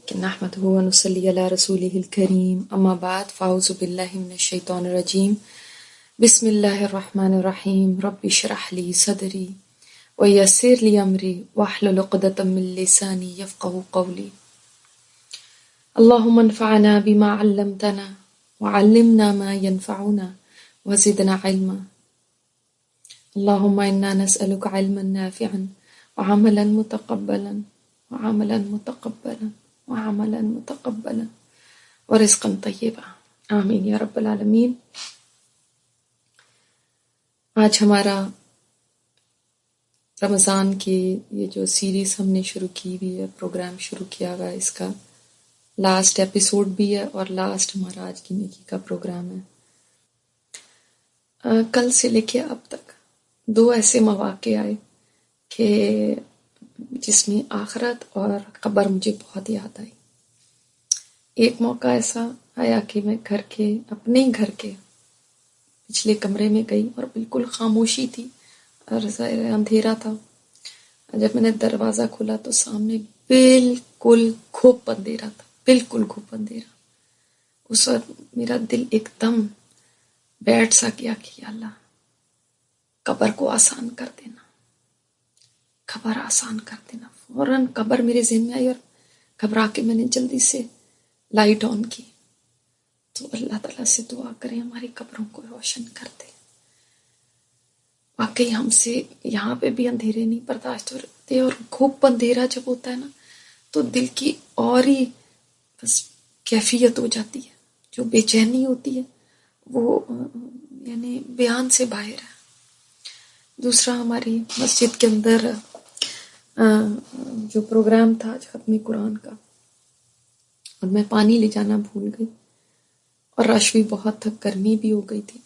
کہ نحمده ونصلي على رسوله الكريم اما بعد فاعوذ بالله من الشیطان الرجیم بسم اللہ الرحمن الرحیم رب اشرح لي صدری ويسر لي امری واحلل عقدة من لسانی يفقهوا قولی اللهم انفعنا بما علمتنا وعلمنا ما ينفعنا وزدنا علما اللهم انا نسألك علما نافعا وعملا متقبلا وعملا متقبلا ورزقا طیبا آمین یا رب العالمین۔ آج ہمارا رمضان کی یہ جو سیریز ہم نے شروع کی ہوئی ہے، پروگرام شروع کیا ہوا ہے، اس کا لاسٹ ایپیسوڈ بھی ہے اور لاسٹ ہمارا آج کی نیکی کا پروگرام ہے۔ کل سے لے کے اب تک 2 ایسے مواقع آئے کہ جس میں آخرت اور قبر مجھے بہت یاد آئی۔ ایک موقع ایسا آیا کہ میں اپنے گھر کے پچھلے کمرے میں گئی اور بالکل خاموشی تھی اور ظاہر اندھیرا تھا۔ جب میں نے دروازہ کھولا تو سامنے بالکل گھوپ اندھیرا تھا، بالکل گھوپ اندھیرا۔ اس وقت میرا دل ایک دم بیٹھ سا گیا کہ یا اللہ قبر کو آسان کر دینا، قبر آسان کر دینا۔ فوراً قبر میرے ذہن میں آئی اور گھبرا کے میں نے جلدی سے لائٹ آن کی۔ تو اللہ تعالیٰ سے دعا کریں ہماری قبروں کو روشن کر دے۔ واقعی ہم سے یہاں پہ بھی اندھیرے نہیں برداشت ہوتے، اور گھوپ اندھیرا جب ہوتا ہے نا تو دل کی اور ہی بس کیفیت ہو جاتی ہے، جو بے چینی ہوتی ہے وہ یعنی بیان سے باہر ہے۔ دوسرا، ہماری مسجد کے اندر جو پروگرام تھا آج ختم قرآن کا، اور میں پانی لے جانا بھول گئی اور رش بھی بہت تھا، گرمی بھی ہو گئی تھی۔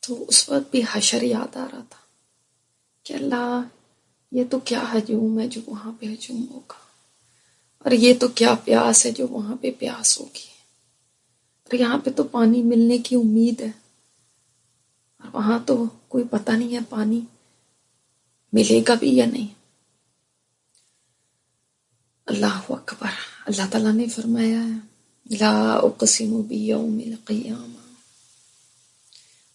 تو اس وقت بھی حشر یاد آ رہا تھا کہ اللہ یہ تو کیا ہجوم ہے جو وہاں پہ ہجوم ہوگا، اور یہ تو کیا پیاس ہے جو وہاں پہ پیاس ہوگی، اور یہاں پہ تو پانی ملنے کی امید ہے اور وہاں تو کوئی پتہ نہیں ہے پانی ملے گا بھی یا نہیں۔ اللہ اکبر۔ اللہ تعالیٰ نے فرمایا ہے لا اقسم بیوم القیامہ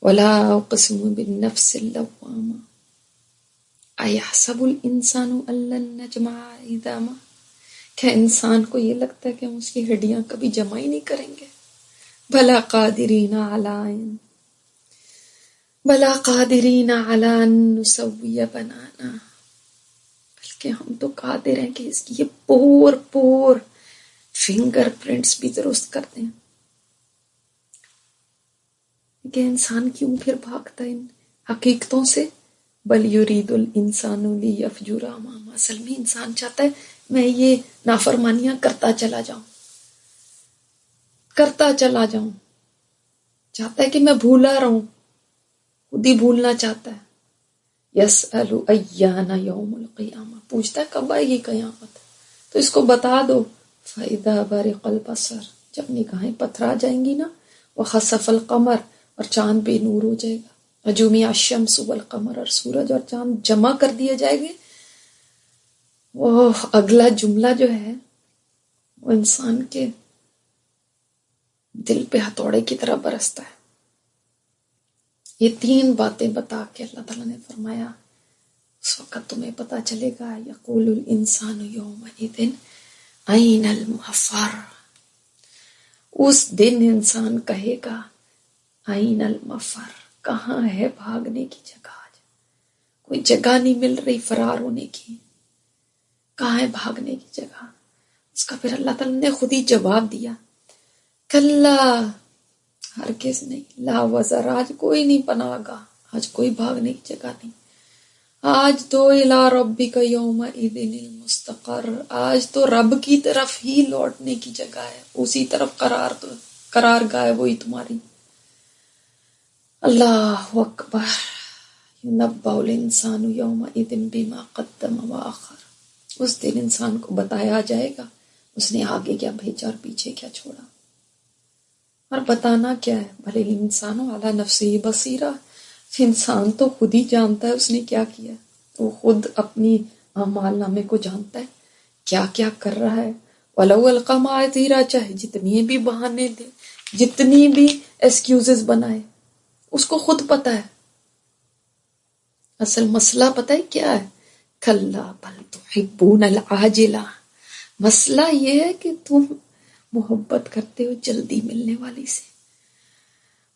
ولا اقسم بالنفس اللوامہ ایحسب الانسان ان لن نجمع عظامہ۔ کیا انسان کو یہ لگتا ہے کہ ہم اس کی ہڈیاں کبھی جمع ہی نہیں کریں گے؟ بلا قادرین علی ان نسوی بنانا، بلکہ ہم تو قادر ہیں کہ اس کی یہ پور فنگر پرنٹس بھی درست کر دیں۔ کہ انسان کیوں پھر بھاگتا ہے ان حقیقتوں سے؟ بل یرید الانسان لیفجر امامہ، اصل میں انسان چاہتا ہے میں یہ نافرمانیاں کرتا چلا جاؤں، چاہتا ہے کہ میں بھولا رہوں، خود ہی بھولنا چاہتا ہے۔ یسأل ایان یوم القیامہ، پوچھتا ہے کب آئے گی قیامت، تو اس کو بتا دو۔ فإذا برق البصر، جب نگاہیں پتھرا جائیں گی نا، وخسف القمر، اور چاند بے نور ہو جائے گا، وجمع الشمس والقمر، اور سورج اور چاند جمع کر دیے جائیں گے۔ وہ اگلا جملہ جو ہے وہ انسان کے دل پہ ہتھوڑے کی طرح برستا ہے۔ یہ 3 باتیں بتا کے اللہ تعالیٰ نے فرمایا اس وقت تمہیں پتا چلے گا یقول الانسان یومئذ این المفر، اس دن انسان کہے گا این المفر، کہاں ہے بھاگنے کی جگہ؟ آج کوئی جگہ نہیں مل رہی فرار ہونے کی، کہاں ہے بھاگنے کی جگہ؟ اس کا پھر اللہ تعالیٰ نے خود ہی جواب دیا کلا، ہرگز نہیں، لا وزر، آج کوئی نہیں پناہ گاہ، آج کوئی بھاگنے کی جگہ نہیں، آج تو الی ربک یومئذ المستقر، آج تو رب کی طرف ہی لوٹنے کی جگہ ہے، اسی طرف قرار گاہ ہے وہی تمہاری۔ اللہ اکبر۔ ینبأ الانسان یومئذ بما قدم وآخر، اس دن انسان کو بتایا جائے گا اس نے آگے کیا بھیجا اور پیچھے کیا چھوڑا۔ اور بتانا کیا ہے؟ بھلے انسان علی نفسہ بصیرہ، انسان تو خود ہی جانتا ہے اس نے کیا کیا ہے، وہ خود اپنی اعمال نامے کو جانتا ہے، کیا کیا کر رہا ہے، وَلَوْ أَلْقَى مَعَاذِيرَ، چاہے جتنی بھی بہانے دے، جتنی بھی ایکسکیوزز بنائے، اس کو خود پتا ہے اصل مسئلہ پتہ ہے کیا ہے؟ کَلَّا بَلْ تُحِبُّونَ الْعَاجِلَةَ، مسئلہ یہ ہے کہ تم محبت کرتے ہو جلدی ملنے والی سے،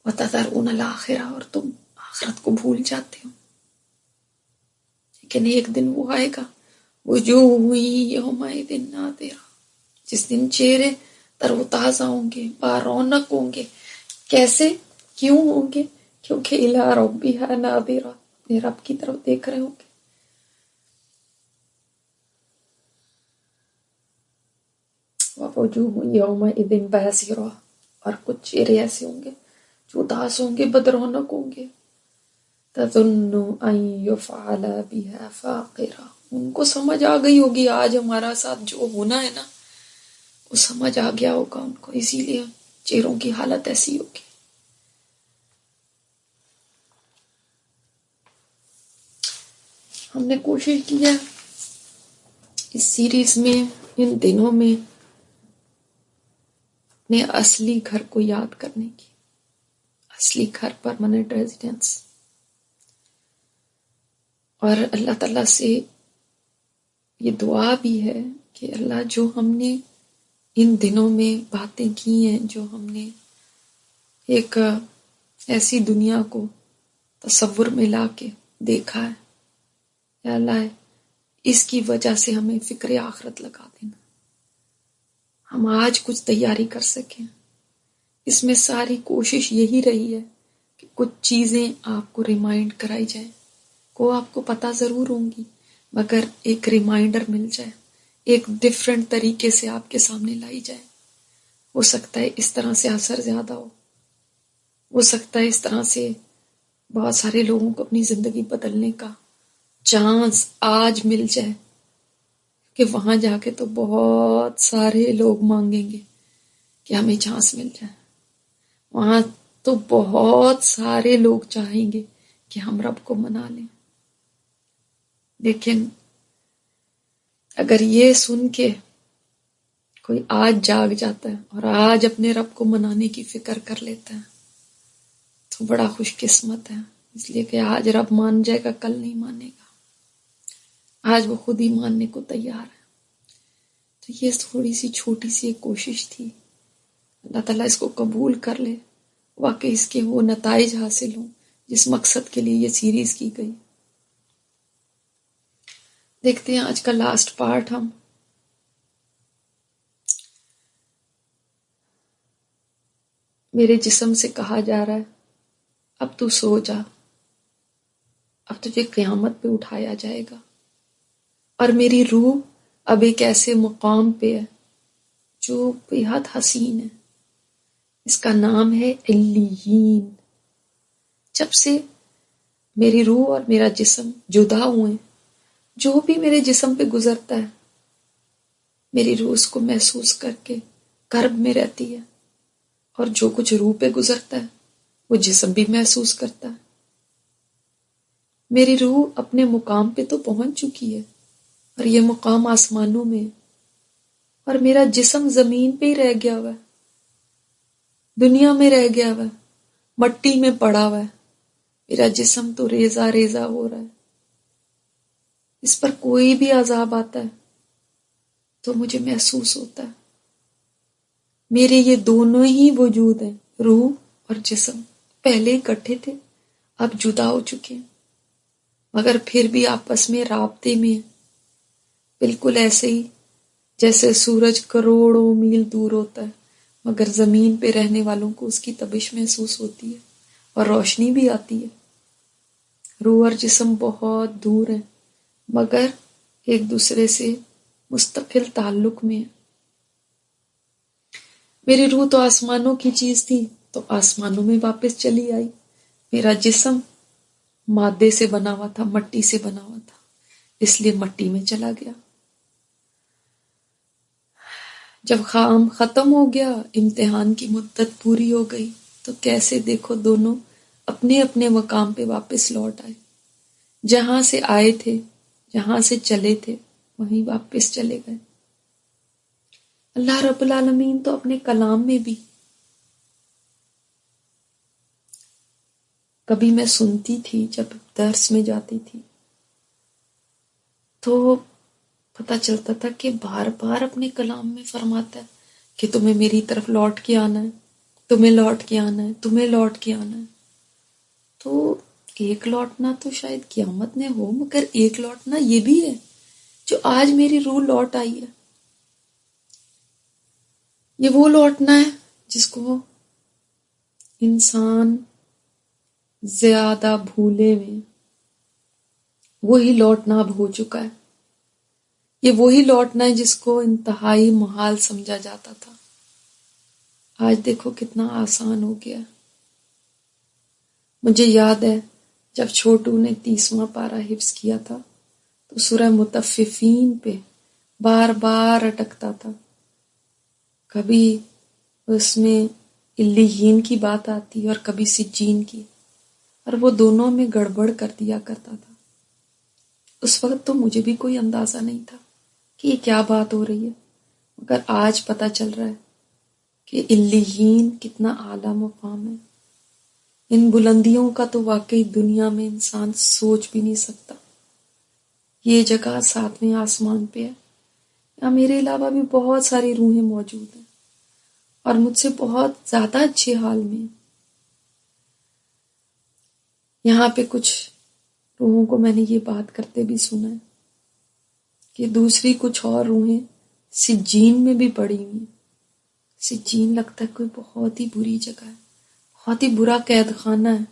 وَتَذَرُونَ الْآخِرَةَ، اور تم آخرت کو بھول جاتے ہو۔ لیکن ایک دن وہ آئے گا، وجوہ یومئذ ناظرہ، جس دن چہرے تر و تازہ ہوں گے، بارونق ہوں گے۔ کیسے؟ کیوں ہوں گے؟ کیونکہ الی ربہا ناظرہ، اپنے رب کی طرف دیکھ رہے ہوں گے۔ ووجوہ یومئذ باسرہ، اور کچھ چہرے ایسے ہوں گے جو اداس ہوں گے، بدرونق ہوں گے۔ تظن ان یفعل بها فاقرہ، ان کو سمجھ آ گئی ہوگی آج ہمارا ساتھ جو ہونا ہے نا، وہ سمجھ آ گیا ہوگا ان کو، اسی لیے چہروں کی حالت ایسی ہوگی۔ ہم نے کوشش کی ہے اس سیریز میں، ان دنوں میں، اپنے اصلی گھر کو یاد کرنے کی، اصلی گھر، پرماننٹ ریزیڈنس، اور اللہ تعالیٰ سے یہ دعا بھی ہے کہ اللہ جو ہم نے ان دنوں میں باتیں کی ہیں، جو ہم نے ایک ایسی دنیا کو تصور میں لا کے دیکھا ہے، یا اللہ اس کی وجہ سے ہمیں فکر آخرت لگا دینا، ہم آج کچھ تیاری کر سکیں۔ اس میں ساری کوشش یہی رہی ہے کہ کچھ چیزیں آپ کو ریمائنڈ کرائی جائیں، کو آپ کو پتہ ضرور ہوں گی، مگر ایک ریمائنڈر مل جائے، ایک ڈیفرنٹ طریقے سے آپ کے سامنے لائی جائے۔ ہو سکتا ہے اس طرح سے اثر زیادہ ہو سکتا ہے اس طرح سے بہت سارے لوگوں کو اپنی زندگی بدلنے کا چانس آج مل جائے، کہ وہاں جا کے تو بہت سارے لوگ مانگیں گے کہ ہمیں چانس مل جائے، وہاں تو بہت سارے لوگ چاہیں گے کہ ہم رب کو منا لیں۔ لیکن اگر یہ سن کے کوئی آج جاگ جاتا ہے اور آج اپنے رب کو منانے کی فکر کر لیتا ہے تو بڑا خوش قسمت ہے، اس لیے کہ آج رب مان جائے گا، کل نہیں مانے گا، آج وہ خود ہی ماننے کو تیار ہے۔ تو یہ تھوڑی سی چھوٹی سی ایک کوشش تھی، اللہ تعالیٰ اس کو قبول کر لے، واقعی اس کے وہ نتائج حاصل ہوں جس مقصد کے لیے یہ سیریز کی گئی۔ دیکھتے ہیں آج کا لاسٹ پارٹ ہم۔ میرے جسم سے کہا جا رہا ہے اب تو سو جا، اب تجھے قیامت پہ اٹھایا جائے گا، اور میری روح اب ایک ایسے مقام پہ ہے جو بے حد حسین ہے، اس کا نام ہے علیین۔ جب سے میری روح اور میرا جسم جدا ہوئے، جو بھی میرے جسم پہ گزرتا ہے میری روح اس کو محسوس کر کے کرب میں رہتی ہے، اور جو کچھ روح پہ گزرتا ہے وہ جسم بھی محسوس کرتا ہے۔ میری روح اپنے مقام پہ تو پہنچ چکی ہے، اور یہ مقام آسمانوں میں ہے، اور میرا جسم زمین پہ ہی رہ گیا ہوا ہے، دنیا میں رہ گیا ہوا ہے، مٹی میں پڑا ہوا ہے، میرا جسم تو ریزہ ریزہ ہو رہا ہے، اس پر کوئی بھی عذاب آتا ہے تو مجھے محسوس ہوتا ہے۔ میرے یہ دونوں ہی وجود ہیں، روح اور جسم، پہلے اکٹھے تھے، اب جدا ہو چکے ہیں، مگر پھر بھی آپس میں رابطے میں ہیں، بالکل ایسے ہی جیسے سورج کروڑوں میل دور ہوتا ہے مگر زمین پہ رہنے والوں کو اس کی تبش محسوس ہوتی ہے اور روشنی بھی آتی ہے۔ روح اور جسم بہت دور ہیں مگر ایک دوسرے سے مستقل تعلق میں ہیں۔ میری روح تو آسمانوں کی چیز تھی تو آسمانوں میں واپس چلی آئی، میرا جسم مادے سے بنا ہوا تھا، مٹی سے بنا ہوا تھا، اس لیے مٹی میں چلا گیا۔ جب کام ختم ہو گیا، امتحان کی مدت پوری ہو گئی، تو کیسے دیکھو دونوں اپنے اپنے مقام پہ واپس لوٹ آئے، جہاں سے آئے تھے، جہاں سے چلے تھے وہیں واپس چلے گئے۔ اللہ رب العالمین تو اپنے کلام میں بھی، کبھی میں سنتی تھی جب درس میں جاتی تھی تو پتہ چلتا تھا کہ بار بار اپنے کلام میں فرماتا ہے کہ تمہیں میری طرف لوٹ کے آنا ہے، تمہیں لوٹ کے آنا ہے، تمہیں لوٹ کے آنا ہے. تو ایک لوٹنا تو شاید قیامت میں ہو، مگر ایک لوٹنا یہ بھی ہے جو آج میری روح لوٹ آئی ہے. یہ وہ لوٹنا ہے جس کو انسان زیادہ بھولے میں، وہی لوٹنا اب ہو چکا ہے. یہ وہی لوٹنا ہے جس کو انتہائی محال سمجھا جاتا تھا، آج دیکھو کتنا آسان ہو گیا. مجھے یاد ہے جب چھوٹو نے 30واں پارہ حفظ کیا تھا تو سورہ مطففین پہ بار بار اٹکتا تھا. کبھی اس میں علیین کی بات آتی اور کبھی سجین کی، اور وہ دونوں میں گڑبڑ کر دیا کرتا تھا. اس وقت تو مجھے بھی کوئی اندازہ نہیں تھا کہ یہ کیا بات ہو رہی ہے، مگر آج پتہ چل رہا ہے کہ علیین کتنا اعلیٰ مقام ہے. ان بلندیوں کا تو واقعی دنیا میں انسان سوچ بھی نہیں سکتا. یہ جگہ 7ویں آسمان پہ ہے. یہاں میرے علاوہ بھی بہت ساری روحیں موجود ہیں اور مجھ سے بہت زیادہ اچھے حال میں. یہاں پہ کچھ روحوں کو میں نے یہ بات کرتے بھی سنا ہے کہ دوسری کچھ اور روحیں سجین میں بھی پڑی ہوئی ہیں. سجین لگتا ہے کوئی بہت ہی بری جگہ ہے، بہت ہی برا قید خانہ ہے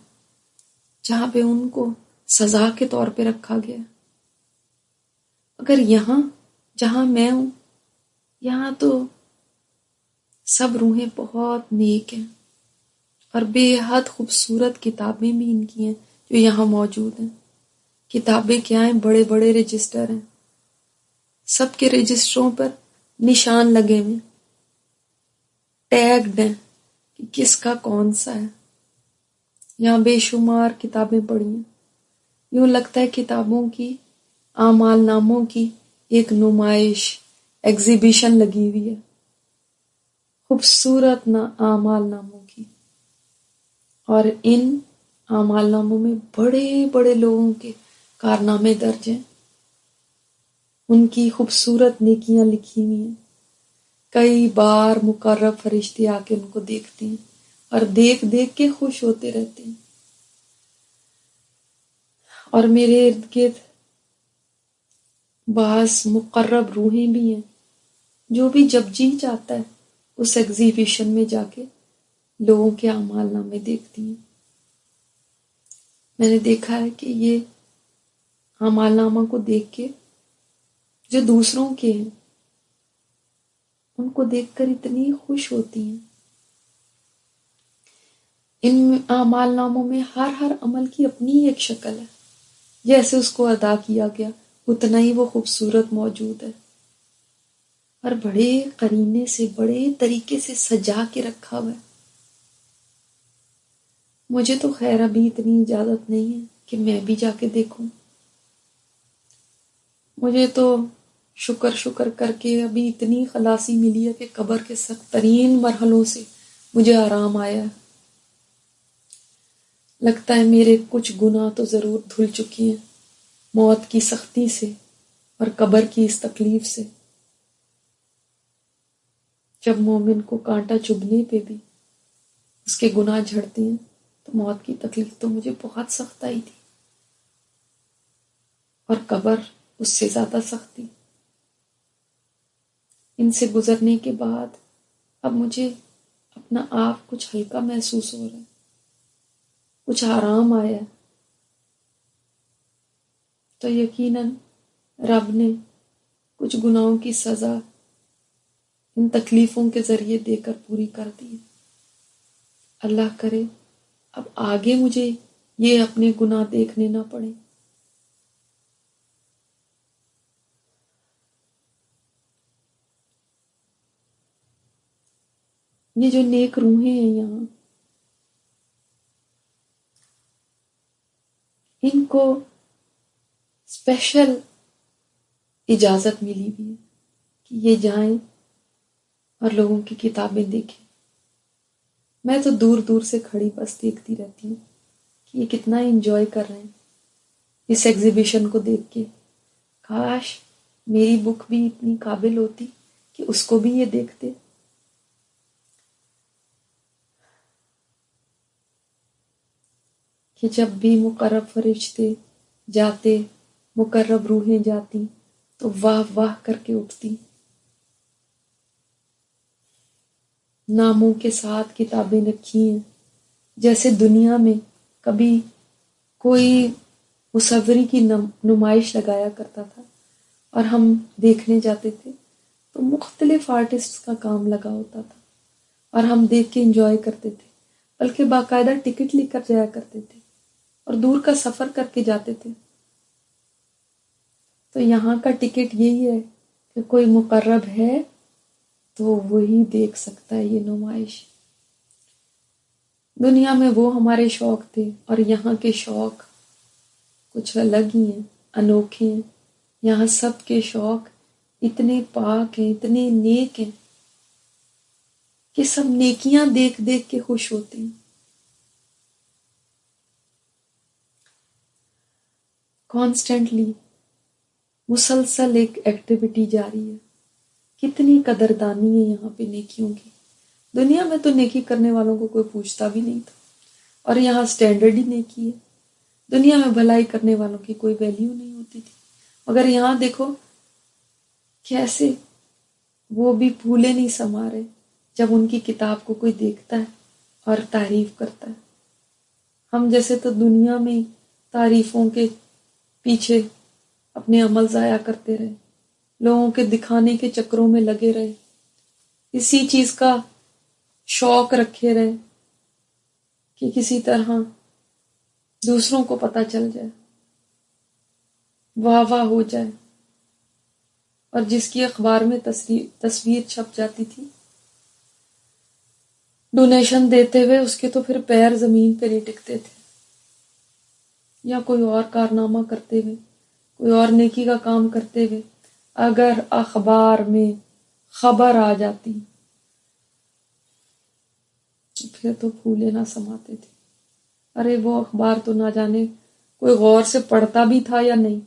جہاں پہ ان کو سزا کے طور پہ رکھا گیا. اگر یہاں جہاں میں ہوں، یہاں تو سب روحیں بہت نیک ہیں اور بے حد خوبصورت کتابیں بھی ان کی ہیں جو یہاں موجود ہیں. کتابیں کیا ہیں؟ بڑے بڑے رجسٹر ہیں، سب کے رجسٹروں پر نشان لگے ہوئے، ٹیگڈ ہیں کہ کس کا کون سا ہے. یہاں بے شمار کتابیں پڑھی ہیں. یوں لگتا ہے کتابوں کی، اعمال ناموں کی ایک نمائش، ایگزیبیشن لگی ہوئی ہے، خوبصورت اعمال ناموں کی. اور ان اعمال ناموں میں بڑے بڑے لوگوں کے کارنامے درج ہیں، ان کی خوبصورت نیکیاں لکھی ہوئی ہیں. کئی بار مقرب فرشتے آ کے ان کو دیکھتے ہیں اور دیکھ دیکھ کے خوش ہوتے رہتے ہیں. اور میرے ارد گرد بعض مقرب روحیں بھی ہیں جو بھی جب جی چاہتا ہے اس ایگزیبیشن میں جا کے لوگوں کے اعمال نامے دیکھتی ہیں. میں نے دیکھا ہے کہ یہ اعمال نامہ کو دیکھ کے جو دوسروں کے ہیں ان کو دیکھ کر اتنی خوش ہوتی ہیں. ان اعمال ناموں میں ہر عمل کی اپنی ایک شکل ہے، جیسے اس کو ادا کیا گیا اتنا ہی وہ خوبصورت موجود ہے اور بڑے قرینے سے، بڑے طریقے سے سجا کے رکھا ہوا ہے. مجھے تو خیر ابھی اتنی اجازت نہیں ہے کہ میں بھی جا کے دیکھوں. مجھے تو شکر کر کے ابھی اتنی خلاصی ملی ہے کہ قبر کے سخت ترین مرحلوں سے مجھے آرام آیا ہے. لگتا ہے میرے کچھ گناہ تو ضرور دھل چکی ہیں موت کی سختی سے اور قبر کی اس تکلیف سے. جب مومن کو کانٹا چبھنے پہ بھی اس کے گناہ جھڑتے ہیں تو موت کی تکلیف تو مجھے بہت سخت آئی تھی، اور قبر اس سے زیادہ سخت تھی. ان سے گزرنے کے بعد اب مجھے اپنا آپ کچھ ہلکا محسوس ہو رہا ہے، کچھ آرام آیا ہے. تو یقیناً رب نے کچھ گناہوں کی سزا ان تکلیفوں کے ذریعے دے کر پوری کر دی. اللہ کرے اب آگے مجھے یہ اپنے گناہ دیکھنے نہ پڑے. یہ جو نیک روحیں ہیں یہاں، ان کو اسپیشل اجازت ملی بھی ہے کہ یہ جائیں اور لوگوں کی کتابیں دیکھیں. میں تو دور دور سے کھڑی بس دیکھتی رہتی ہوں کہ یہ کتنا انجوائے کر رہے ہیں اس ایگزیبیشن کو دیکھ کے. کاش میری بک بھی اتنی قابل ہوتی کہ اس کو بھی یہ دیکھتے. کہ جب بھی مقرب فرشتے جاتے، مقرب روحیں جاتی تو واہ واہ کر کے اٹھتی. ناموں کے ساتھ کتابیں رکھی ہیں، جیسے دنیا میں کبھی کوئی مصوری کی نمائش لگایا کرتا تھا اور ہم دیکھنے جاتے تھے تو مختلف آرٹسٹ کا کام لگا ہوتا تھا اور ہم دیکھ کے انجوائے کرتے تھے، بلکہ باقاعدہ ٹکٹ لے کر جایا کرتے تھے اور دور کا سفر کر کے جاتے تھے. تو یہاں کا ٹکٹ یہی ہے کہ کوئی مقرب ہے تو وہی دیکھ سکتا ہے یہ نمائش. دنیا میں وہ ہمارے شوق تھے اور یہاں کے شوق کچھ الگ ہی ہیں، انوکھے ہیں. یہاں سب کے شوق اتنے پاک ہیں، اتنے نیک ہیں کہ سب نیکیاں دیکھ دیکھ کے خوش ہوتے ہیں. کانسٹنٹلی مسلسل ایک ایکٹیویٹی جاری ہے. کتنی قدردانی ہے یہاں پہ نیکیوں کی. دنیا میں تو نیکی کرنے والوں کو کوئی پوچھتا بھی نہیں تھا اور یہاں سٹینڈرڈ ہی نیکی ہے. دنیا میں بھلائی کرنے والوں کی کوئی ویلیو نہیں ہوتی تھی، مگر یہاں دیکھو کیسے وہ بھی پھولے نہیں سما رہے جب ان کی کتاب کو کوئی دیکھتا ہے اور تعریف کرتا ہے. ہم جیسے تو دنیا میں تعریفوں کے پیچھے اپنے عمل ضائع کرتے رہے، لوگوں کے دکھانے کے چکروں میں لگے رہے، اسی چیز کا شوق رکھے رہے کہ کسی طرح دوسروں کو پتہ چل جائے، واہ واہ ہو جائے. اور جس کی اخبار میں تصویر چھپ جاتی تھی ڈونیشن دیتے ہوئے، اس کے تو پھر پیر زمین پہ نہیں ٹکتے تھے. یا کوئی اور کارنامہ کرتے ہوئے، کوئی اور نیکی کا کام کرتے ہوئے اگر اخبار میں خبر آ جاتی پھر تو پھولے نہ سماتے تھے. ارے وہ اخبار تو نہ جانے کوئی غور سے پڑھتا بھی تھا یا نہیں،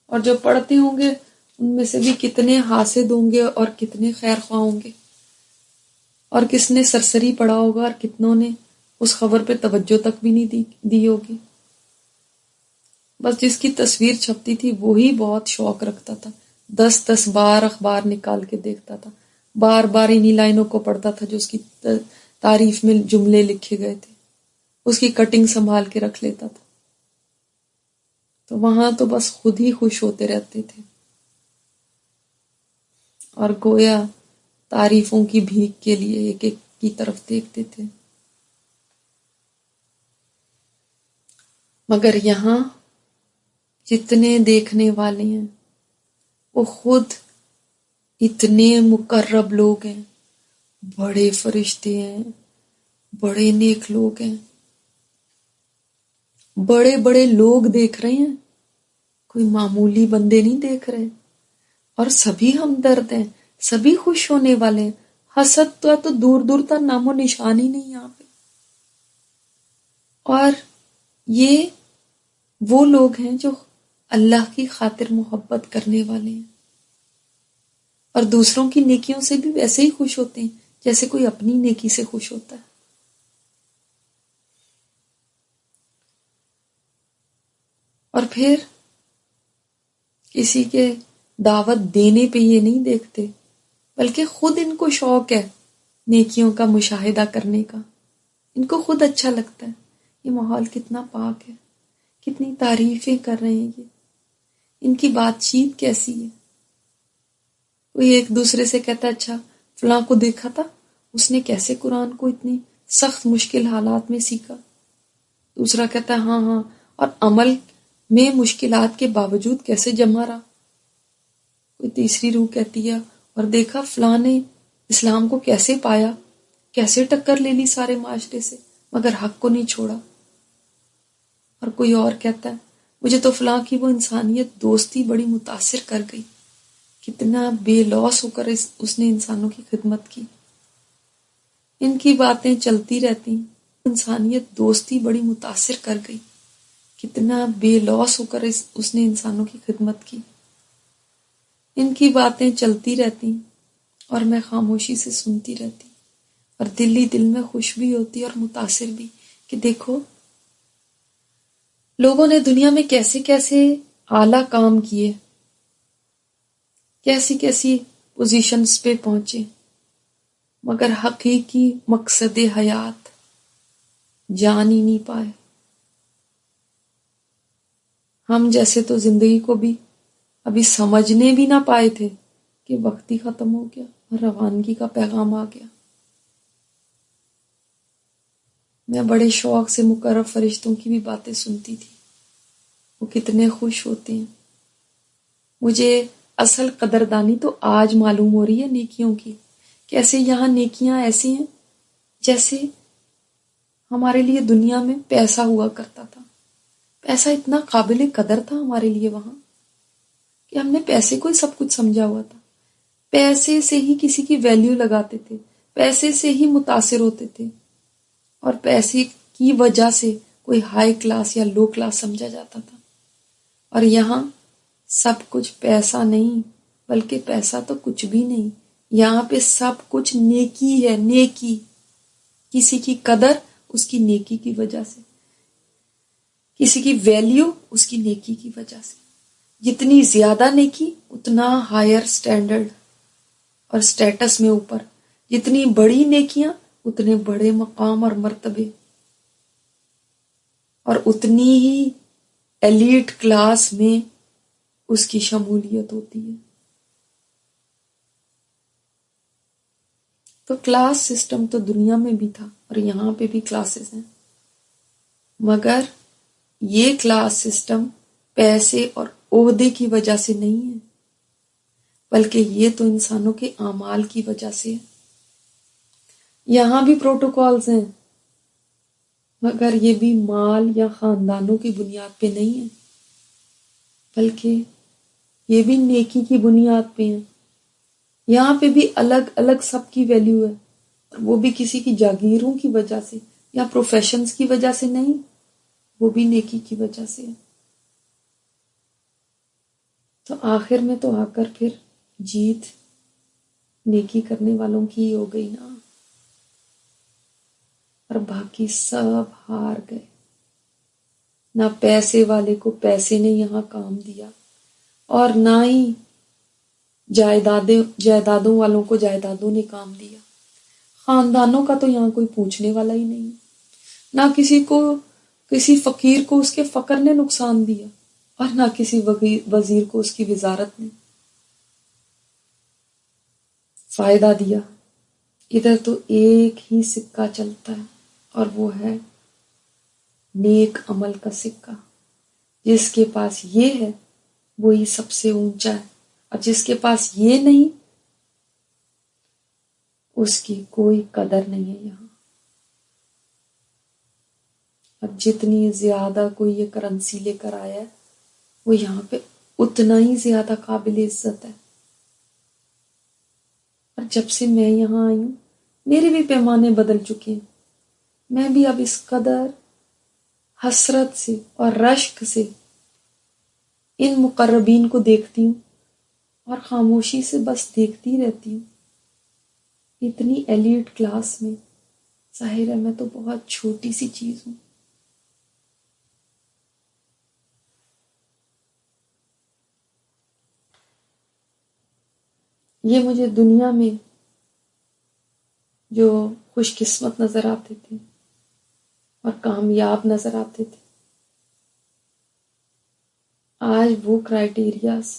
اور جو پڑھتے ہوں گے ان میں سے بھی کتنے حاسد ہوں گے اور کتنے خیر خواہ ہوں گے، اور کس نے سرسری پڑھا ہوگا اور کتنوں نے اس خبر پہ توجہ تک بھی نہیں دی ہوگی. بس جس کی تصویر چھپتی تھی وہی بہت شوق رکھتا تھا، 10 بار اخبار نکال کے دیکھتا تھا، بار بار انہی لائنوں کو پڑھتا تھا جو اس کی تعریف میں جملے لکھے گئے تھے، اس کی کٹنگ سنبھال کے رکھ لیتا تھا. تو وہاں تو بس خود ہی خوش ہوتے رہتے تھے اور گویا تعریفوں کی بھیک کے لیے ایک ایک کی طرف دیکھتے تھے. مگر یہاں جتنے دیکھنے والے ہیں وہ خود اتنے مقرب لوگ ہیں، بڑے فرشتے ہیں، بڑے نیک لوگ ہیں، بڑے بڑے لوگ دیکھ رہے ہیں، کوئی معمولی بندے نہیں دیکھ رہے. اور سبھی ہمدرد ہیں، سبھی خوش ہونے والے ہیں. حسد تو دور دور تک نام و نشان ہی نہیں یہاں پہ. اور یہ وہ لوگ ہیں جو اللہ کی خاطر محبت کرنے والے ہیں اور دوسروں کی نیکیوں سے بھی ویسے ہی خوش ہوتے ہیں جیسے کوئی اپنی نیکی سے خوش ہوتا ہے. اور پھر کسی کے دعوت دینے پہ یہ نہیں دیکھتے، بلکہ خود ان کو شوق ہے نیکیوں کا مشاہدہ کرنے کا. ان کو خود اچھا لگتا ہے یہ ماحول کتنا پاک ہے، کتنی تعریفیں کر رہے ہیں، یہ ان کی بات چیت کیسی ہے. کوئی ایک دوسرے سے کہتا ہے اچھا فلاں کو دیکھا تھا اس نے کیسے قرآن کو اتنی سخت مشکل حالات میں سیکھا. دوسرا کہتا ہے ہاں ہاں، اور عمل میں مشکلات کے باوجود کیسے جمع رہا. کوئی تیسری روح کہتی ہے اور دیکھا فلاں نے اسلام کو کیسے پایا، کیسے ٹکر لے لی سارے معاشرے سے مگر حق کو نہیں چھوڑا. اور کوئی اور کہتا ہے مجھے تو فلاں کی وہ انسانیت دوستی بڑی متاثر کر گئی، کتنا بے لوث ہو کر اس نے انسانوں کی خدمت کی. ان کی باتیں چلتی رہتی، انسانیت دوستی بڑی متاثر کر گئی، کتنا بے لوث ہو کر اس نے انسانوں کی خدمت کی۔ ان کی باتیں چلتی رہتی اور میں خاموشی سے سنتی رہتی، اور دل ہی دل میں خوش بھی ہوتی اور متاثر بھی کہ دیکھو لوگوں نے دنیا میں کیسے کیسے اعلیٰ کام کیے، کیسی کیسی پوزیشنز پہ پہنچے، مگر حقیقی مقصد حیات جان ہی نہیں پائے۔ ہم جیسے تو زندگی کو بھی ابھی سمجھنے بھی نہ پائے تھے کہ وقت ہی ختم ہو گیا اور روانگی کا پیغام آ گیا۔ میں بڑے شوق سے مقرب فرشتوں کی بھی باتیں سنتی تھی، وہ کتنے خوش ہوتے ہیں۔ مجھے اصل قدردانی تو آج معلوم ہو رہی ہے نیکیوں کی، کیسے یہاں نیکیاں ایسی ہیں جیسے ہمارے لیے دنیا میں پیسہ ہوا کرتا تھا۔ پیسہ اتنا قابل قدر تھا ہمارے لیے وہاں کہ ہم نے پیسے کو ہی سب کچھ سمجھا ہوا تھا، پیسے سے ہی کسی کی ویلیو لگاتے تھے، پیسے سے ہی متاثر ہوتے تھے، اور پیسے کی وجہ سے کوئی ہائی کلاس یا لو کلاس سمجھا جاتا تھا۔ اور یہاں سب کچھ پیسہ نہیں، بلکہ پیسہ تو کچھ بھی نہیں، یہاں پہ سب کچھ نیکی ہے، نیکی۔ کسی کی قدر اس کی نیکی کی وجہ سے، کسی کی ویلیو اس کی نیکی کی وجہ سے۔ جتنی زیادہ نیکی اتنا ہائر سٹینڈرڈ اور سٹیٹس میں اوپر، جتنی بڑی نیکیاں اتنے بڑے مقام اور مرتبے، اور اتنی ہی ایلیٹ کلاس میں اس کی شمولیت ہوتی ہے۔ تو کلاس سسٹم تو دنیا میں بھی تھا اور یہاں پہ بھی کلاسز ہیں، مگر یہ کلاس سسٹم پیسے اور عہدے کی وجہ سے نہیں ہے، بلکہ یہ تو انسانوں کے اعمال کی وجہ سے ہے۔ یہاں بھی پروٹوکالز ہیں، مگر یہ بھی مال یا خاندانوں کی بنیاد پہ نہیں ہے، بلکہ یہ بھی نیکی کی بنیاد پہ ہیں۔ یہاں پہ بھی الگ الگ سب کی ویلیو ہے، اور وہ بھی کسی کی جاگیروں کی وجہ سے یا پروفیشنز کی وجہ سے نہیں، وہ بھی نیکی کی وجہ سے ہے۔ تو آخر میں تو آ کر پھر جیت نیکی کرنے والوں کی ہی ہو گئی نا، اور باقی سب ہار گئے۔ نہ پیسے والے کو پیسے نے یہاں کام دیا، اور نہ ہی جائیدادوں والوں کو جائیدادوں نے کام دیا۔ خاندانوں کا تو یہاں کوئی پوچھنے والا ہی نہیں، نہ کسی فقیر کو اس کے فقر نے نقصان دیا، اور نہ کسی وزیر کو اس کی وزارت نے فائدہ دیا۔ ادھر تو ایک ہی سکہ چلتا ہے، اور وہ ہے نیک عمل کا سکہ۔ جس کے پاس یہ ہے وہی سب سے اونچا ہے، اور جس کے پاس یہ نہیں اس کی کوئی قدر نہیں ہے یہاں۔ اب جتنی زیادہ کوئی یہ کرنسی لے کر آیا ہے وہ یہاں پہ اتنا ہی زیادہ قابل عزت ہے۔ اور جب سے میں یہاں آئی ہوں میرے بھی پیمانے بدل چکے ہیں، میں بھی اب اس قدر حسرت سے اور رشک سے ان مقربین کو دیکھتی ہوں اور خاموشی سے بس دیکھتی رہتی ہوں۔ اتنی ایلیٹ کلاس میں ظاہر ہے میں تو بہت چھوٹی سی چیز ہوں۔ یہ مجھے دنیا میں جو خوش قسمت نظر آتے تھے اور کامیاب نظر آتے تھے، آج وہ کرائیٹیریاز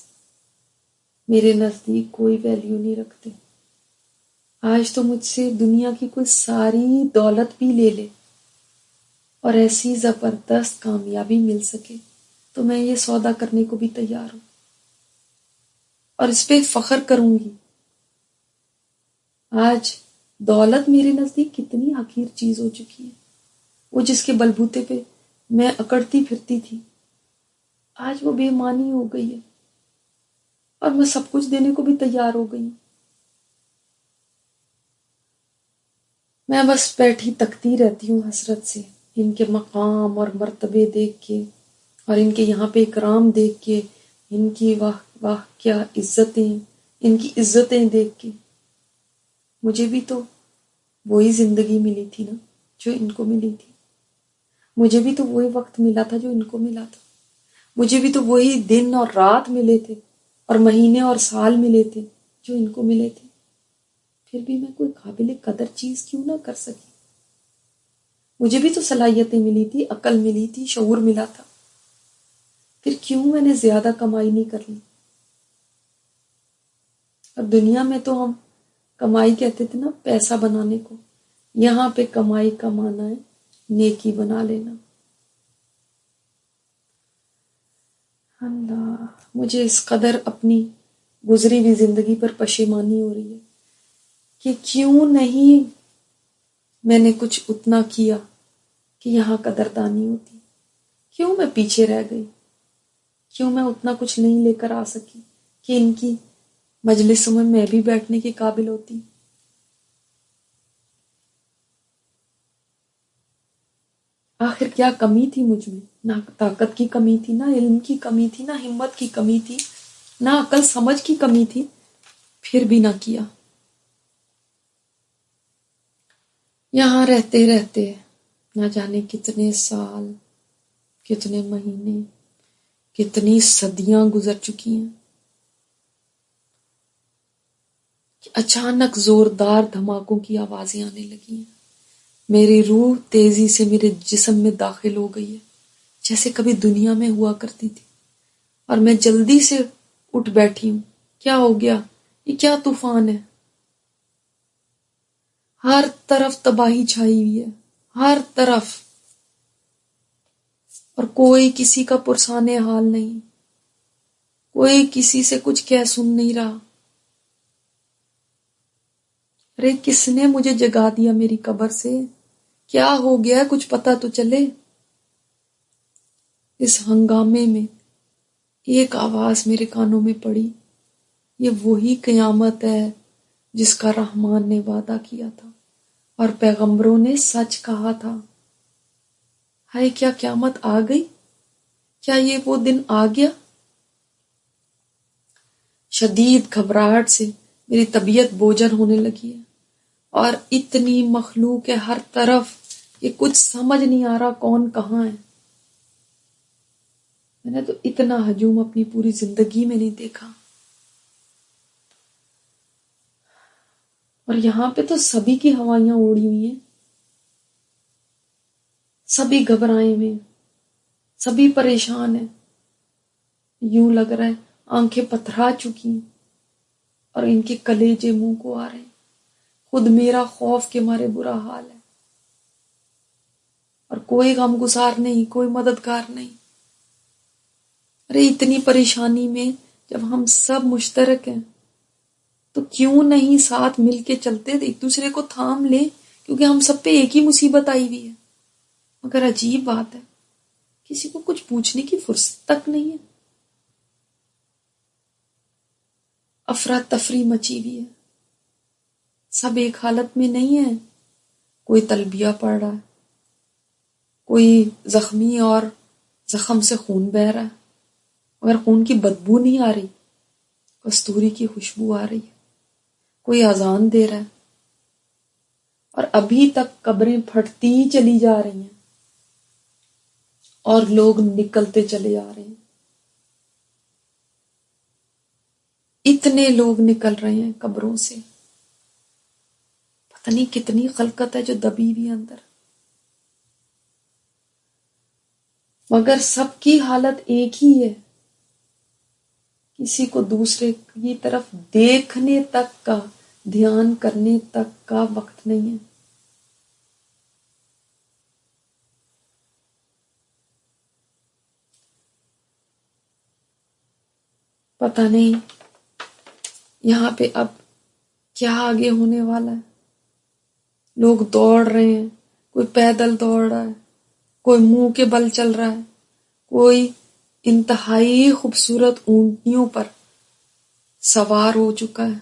میرے نزدیک کوئی ویلیو نہیں رکھتے۔ آج تو مجھ سے دنیا کی کوئی ساری دولت بھی لے لے اور ایسی زبردست کامیابی مل سکے تو میں یہ سودا کرنے کو بھی تیار ہوں، اور اس پہ فخر کروں گی۔ آج دولت میرے نزدیک کتنی حقیر چیز ہو چکی ہے، وہ جس کے بلبوتے پہ میں اکڑتی پھرتی تھی آج وہ بے معنی ہو گئی ہے، اور میں سب کچھ دینے کو بھی تیار ہو گئی ہوں۔ میں بس بیٹھی تکتی رہتی ہوں حسرت سے، ان کے مقام اور مرتبے دیکھ کے، اور ان کے یہاں پہ اکرام دیکھ کے، ان کی واہ واہ کیا عزتیں، ان کی عزتیں دیکھ کے۔ مجھے بھی تو وہی زندگی ملی تھی نا جو ان کو ملی تھی، مجھے بھی تو وہی وقت ملا تھا جو ان کو ملا تھا، مجھے بھی تو وہی دن اور رات ملے تھے اور مہینے اور سال ملے تھے جو ان کو ملے تھے، پھر بھی میں کوئی قابل قدر چیز کیوں نہ کر سکی؟ مجھے بھی تو صلاحیتیں ملی تھی، عقل ملی تھی، شعور ملا تھا، پھر کیوں میں نے زیادہ کمائی نہیں کر لی؟ اور دنیا میں تو ہم کمائی کہتے تھے نا پیسہ بنانے کو، یہاں پہ کمائی کمانا ہے نیکی بنا لینا۔ اللہ، مجھے اس قدر اپنی گزری ہوئی زندگی پر پشیمانی ہو رہی ہے کہ کیوں نہیں میں نے کچھ اتنا کیا کہ یہاں قدردانی ہوتی، کیوں میں پیچھے رہ گئی، کیوں میں اتنا کچھ نہیں لے کر آ سکی کہ ان کی مجلسوں میں بھی بیٹھنے کے قابل ہوتی۔ آخر کیا کمی تھی مجھ میں؟ نہ طاقت کی کمی تھی، نہ علم کی کمی تھی، نہ ہمت کی کمی تھی، نہ عقل سمجھ کی کمی تھی، پھر بھی نہ کیا۔ یہاں رہتے رہتے نہ جانے کتنے سال، کتنے مہینے، کتنی صدیاں گزر چکی ہیں کہ اچانک زوردار دھماکوں کی آوازیں آنے لگی ہیں، میری روح تیزی سے میرے جسم میں داخل ہو گئی ہے جیسے کبھی دنیا میں ہوا کرتی تھی، اور میں جلدی سے اٹھ بیٹھی ہوں۔ کیا ہو گیا؟ یہ کیا طوفان ہے؟ ہر طرف تباہی چھائی ہوئی ہے، ہر طرف، اور کوئی کسی کا پرسان حال نہیں، کوئی کسی سے کچھ کہہ سن نہیں رہا۔ ارے کس نے مجھے جگا دیا میری قبر سے؟ کیا ہو گیا؟ کچھ پتہ تو چلے۔ اس ہنگامے میں ایک آواز میرے کانوں میں پڑی، یہ وہی قیامت ہے جس کا رحمان نے وعدہ کیا تھا اور پیغمبروں نے سچ کہا تھا۔ ہائے، کیا قیامت آ گئی؟ کیا یہ وہ دن آ گیا؟ شدید گھبراہٹ سے میری طبیعت بوجھل ہونے لگی ہے، اور اتنی مخلوق ہے ہر طرف، یہ کچھ سمجھ نہیں آ رہا کون کہاں ہے۔ میں نے تو اتنا ہجوم اپنی پوری زندگی میں نہیں دیکھا، اور یہاں پہ تو سبھی کی ہوائیاں اڑی ہوئی ہیں، سبھی گھبرائے ہوئے، سبھی پریشان ہیں، یوں لگ رہا ہے آنکھیں پتھرا چکی ہیں اور ان کے کلیجے منہ کو آ رہے ہیں۔ خود میرا خوف کے مارے برا حال ہے، اور کوئی غم گسار نہیں، کوئی مددگار نہیں۔ ارے اتنی پریشانی میں جب ہم سب مشترک ہیں تو کیوں نہیں ساتھ مل کے چلتے، ایک دوسرے کو تھام لیں، کیونکہ ہم سب پہ ایک ہی مصیبت آئی ہوئی ہے۔ مگر عجیب بات ہے، کسی کو کچھ پوچھنے کی فرصت تک نہیں ہے، افراتفری مچی ہوئی ہے، سب ایک حالت میں نہیں ہے۔ کوئی تلبیہ پڑھ رہا ہے، کوئی زخمی اور زخم سے خون بہہ رہا ہے، مگر خون کی بدبو نہیں آ رہی، کستوری کی خوشبو آ رہی ہے۔ کوئی اذان دے رہا ہے، اور ابھی تک قبریں پھٹتی ہی چلی جا رہی ہیں اور لوگ نکلتے چلے جا رہے ہیں۔ اتنے لوگ نکل رہے ہیں قبروں سے، پتہ نہیں کتنی خلقت ہے جو دبی ہوئی اندر، مگر سب کی حالت ایک ہی ہے، کسی کو دوسرے کی طرف دیکھنے تک کا، دھیان کرنے تک کا وقت نہیں ہے۔ پتہ نہیں یہاں پہ اب کیا آگے ہونے والا ہے۔ لوگ دوڑ رہے ہیں، کوئی پیدل دوڑ رہا ہے، کوئی منہ کے بل چل رہا ہے، کوئی انتہائی خوبصورت اونٹنیوں پر سوار ہو چکا ہے،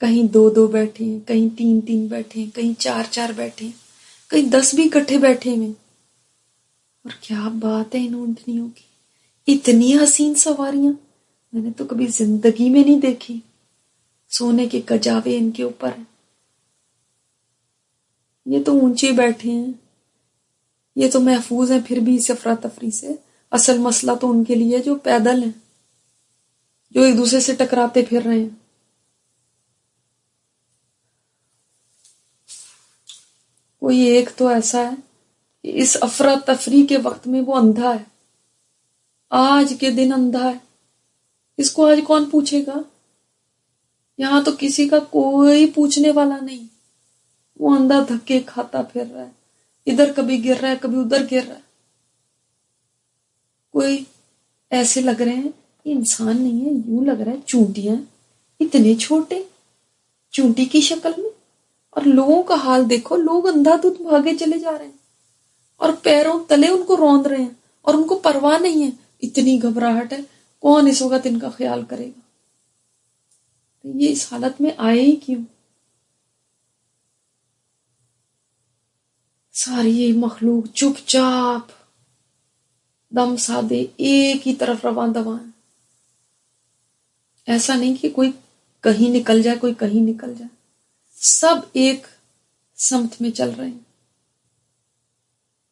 کہیں 2 بیٹھے ہیں، کہیں 3 بیٹھے ہیں، کہیں 4 بیٹھے ہیں، کہیں 10 بھی اکٹھے بیٹھے ہوئے ہیں۔ اور کیا بات ہے ان اونٹنیوں کی، اتنی حسین سواریاں میں نے تو کبھی زندگی میں نہیں دیکھی۔ سونے کے کجاوے ان کے اوپر ہیں، یہ تو اونچے بیٹھے ہیں، یہ تو محفوظ ہیں پھر بھی اس افراتفری سے۔ اصل مسئلہ تو ان کے لیے جو پیدل ہیں، جو ایک دوسرے سے ٹکراتے پھر رہے ہیں۔ کوئی ایک تو ایسا ہے کہ اس افراتفری کے وقت میں وہ اندھا ہے، آج کے دن اندھا ہے، اس کو آج کون پوچھے گا؟ یہاں تو کسی کا کوئی پوچھنے والا نہیں، وہ اندھا دھکے کھاتا پھر رہا ہے، ادھر کبھی گر رہا ہے، کبھی ادھر گر رہا ہے۔ کوئی ایسے لگ رہے ہیں یہ انسان نہیں ہے، یوں لگ رہا ہے چونٹیاں، اتنے چھوٹے، چونٹی کی شکل میں۔ اور لوگوں کا حال دیکھو، لوگ اندھا دھند بھاگے چلے جا رہے ہیں اور پیروں تلے ان کو روند رہے ہیں اور ان کو پرواہ نہیں ہے، اتنی گھبراہٹ ہے۔ کون اس وقت ان کا خیال کرے گا؟ یہ اس حالت میں آئے ہی کیوں؟ ساری یہ مخلوق چپ چاپ دم سادے ایک ہی طرف رواں دواں ہے۔ ایسا نہیں کہ کوئی کہیں نکل جائے، کوئی کہیں نکل جائے، سب ایک سمت میں چل رہے ہیں۔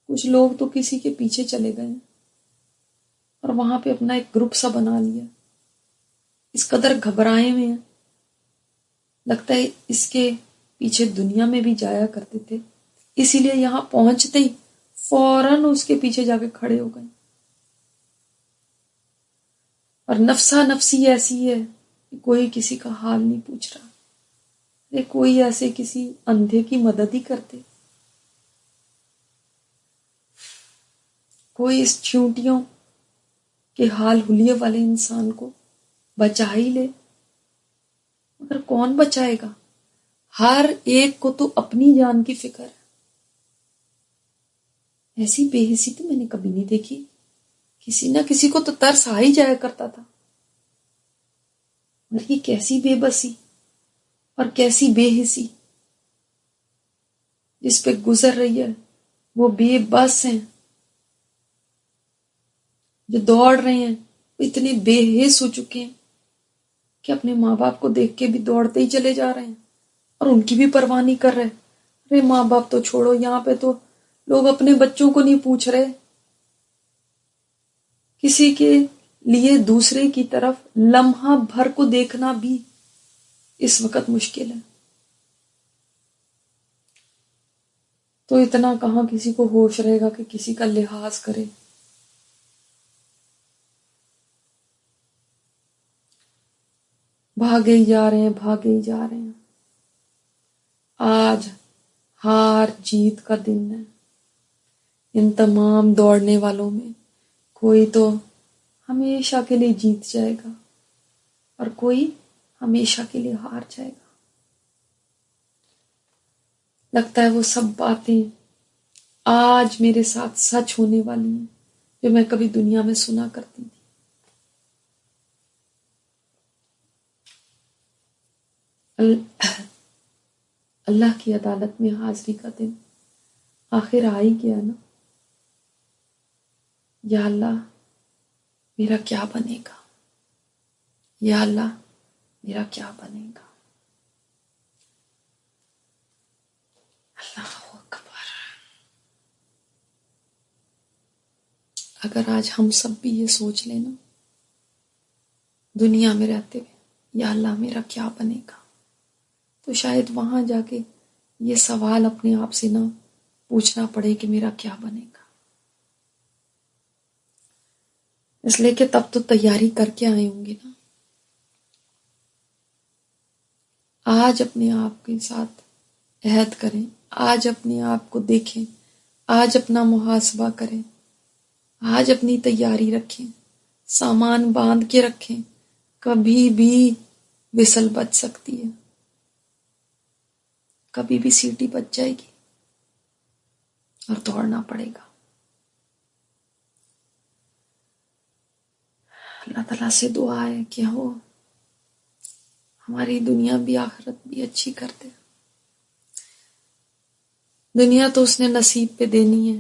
کچھ لوگ تو کسی کے پیچھے چلے گئے ہیں اور وہاں پہ اپنا ایک گروپ سا بنا لیا، اس قدر گھبرائے ہوئے ہیں، لگتا ہے اس کے پیچھے دنیا میں بھی جایا کرتے تھے، اسی لیے یہاں پہنچتے ہی فوراً اس کے پیچھے جا کے کھڑے ہو گئے۔ اور نفسا نفسی ایسی ہے کہ کوئی کسی کا حال نہیں پوچھ رہا، کوئی ایسے کسی اندھے کی مدد ہی کرتے، کوئی اس چونٹیوں کے حال حلیے والے انسان کو بچا ہی لے، مگر کون بچائے گا؟ ہر ایک کو تو اپنی جان کی فکر ہے۔ ایسی بے حسی تو میں نے کبھی نہیں دیکھی، کسی نہ کسی کو تو ترس آ ہی جایا کرتا تھا، مگر یہ کیسی بے بسی اور کیسی بے حسی جس پہ گزر رہی ہے۔ وہ بے بس ہیں جو دوڑ رہے ہیں، وہ اتنے بے حس ہو چکے ہیں کہ اپنے ماں باپ کو دیکھ کے بھی دوڑتے ہی چلے جا رہے ہیں اور ان کی بھی پرواہ نہیں کر رہے۔ ارے ماں باپ تو چھوڑو، یہاں پہ تو لوگ اپنے بچوں کو نہیں پوچھ رہے، کسی کے لیے دوسرے کی طرف لمحہ بھر کو دیکھنا بھی اس وقت مشکل ہے۔ تو اتنا کہاں کسی کو ہوش رہے گا کہ کسی کا لحاظ کرے۔ بھاگے ہی جا رہے ہیں، بھاگے ہی جا رہے ہیں۔ آج ہار جیت کا دن ہے۔ ان تمام دوڑنے والوں میں کوئی تو ہمیشہ کے لیے جیت جائے گا اور کوئی ہمیشہ کے لیے ہار جائے گا۔ لگتا ہے وہ سب باتیں آج میرے ساتھ سچ ہونے والی ہیں جو میں کبھی دنیا میں سنا کرتی تھی۔ اللہ کی عدالت میں حاضری کا دن آخر آ ہی گیا نا۔ یا اللہ میرا کیا بنے گا، یا اللہ میرا کیا بنے گا۔ اللہ اکبر۔ اگر آج ہم سب بھی یہ سوچ لیں نا دنیا میں رہتے ہوئے، یا اللہ میرا کیا بنے گا، تو شاید وہاں جا کے یہ سوال اپنے آپ سے نہ پوچھنا پڑے کہ میرا کیا بنے گا، اس لیے کہ تب تو تیاری کر کے آئے ہوں گے نا۔ آج اپنے آپ کے ساتھ عہد کریں، آج اپنے آپ کو دیکھیں، آج اپنا محاسبہ کریں، آج اپنی تیاری رکھیں، سامان باندھ کے رکھیں، کبھی بھی وسل بج سکتی ہے، کبھی بھی سیٹی بج جائے گی اور دوڑنا پڑے گا۔ اللہ تعالیٰ سے دعا ہے کہ ہو ہماری دنیا بھی آخرت بھی اچھی کر دے۔ دنیا تو اس نے نصیب پہ دینی ہے،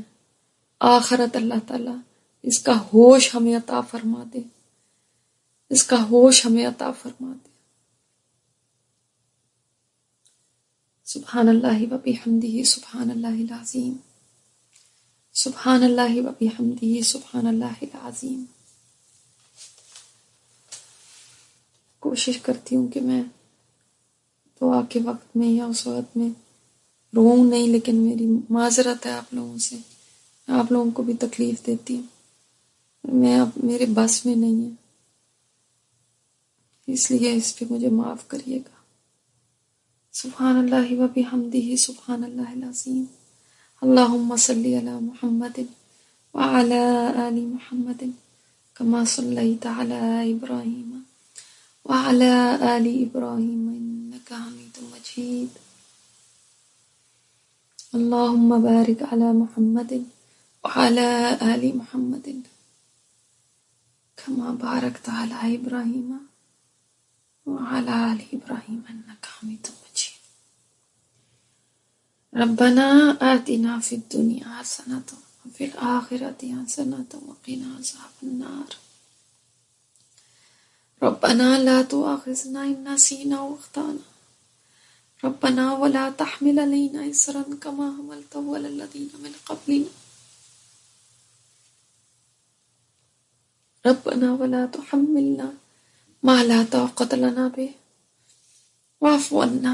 آخرت اللہ تعالیٰ اس کا ہوش ہمیں عطا فرما دے، اس کا ہوش ہمیں عطا فرما دے۔ سبحان اللہ و بحمدہ سبحان اللہ العظیم، سبحان اللہ و بحمدہ سبحان اللہ العظیم۔ کوشش کرتی ہوں کہ میں دعا کے وقت میں یا اس وقت میں روؤں نہیں، لیکن میری معذرت ہے آپ لوگوں سے، آپ لوگوں کو بھی تکلیف دیتی ہوں، میں اب میرے بس میں نہیں ہے، اس لیے اس پہ مجھے معاف کریے گا۔ سبحان اللہ و بحمدہ سبحان اللہ العظیم۔ اللہم صلی علی محمد وعلی آل محمد کما صلیت علی ابراہیم وعلی آل ابراہیم انک حمید مجید۔ اللہم بارک علی محمد وعلی آل محمد کما بارکت علی ابراہیم وعلی آل ابراہیم انک حمید مجید۔ ربنا آتنا فی الدنیا حسنۃ وفی الآخرۃ حسنۃ وقنا عذاب النار۔ ربنا لا تؤاخذنا ان نسینا واخطأنا ربنا ولا تحمل علينا إصرا كما حملته على الذين من قبلنا ربنا ولا تحملنا ما لا طاقة لنا به واعف عنا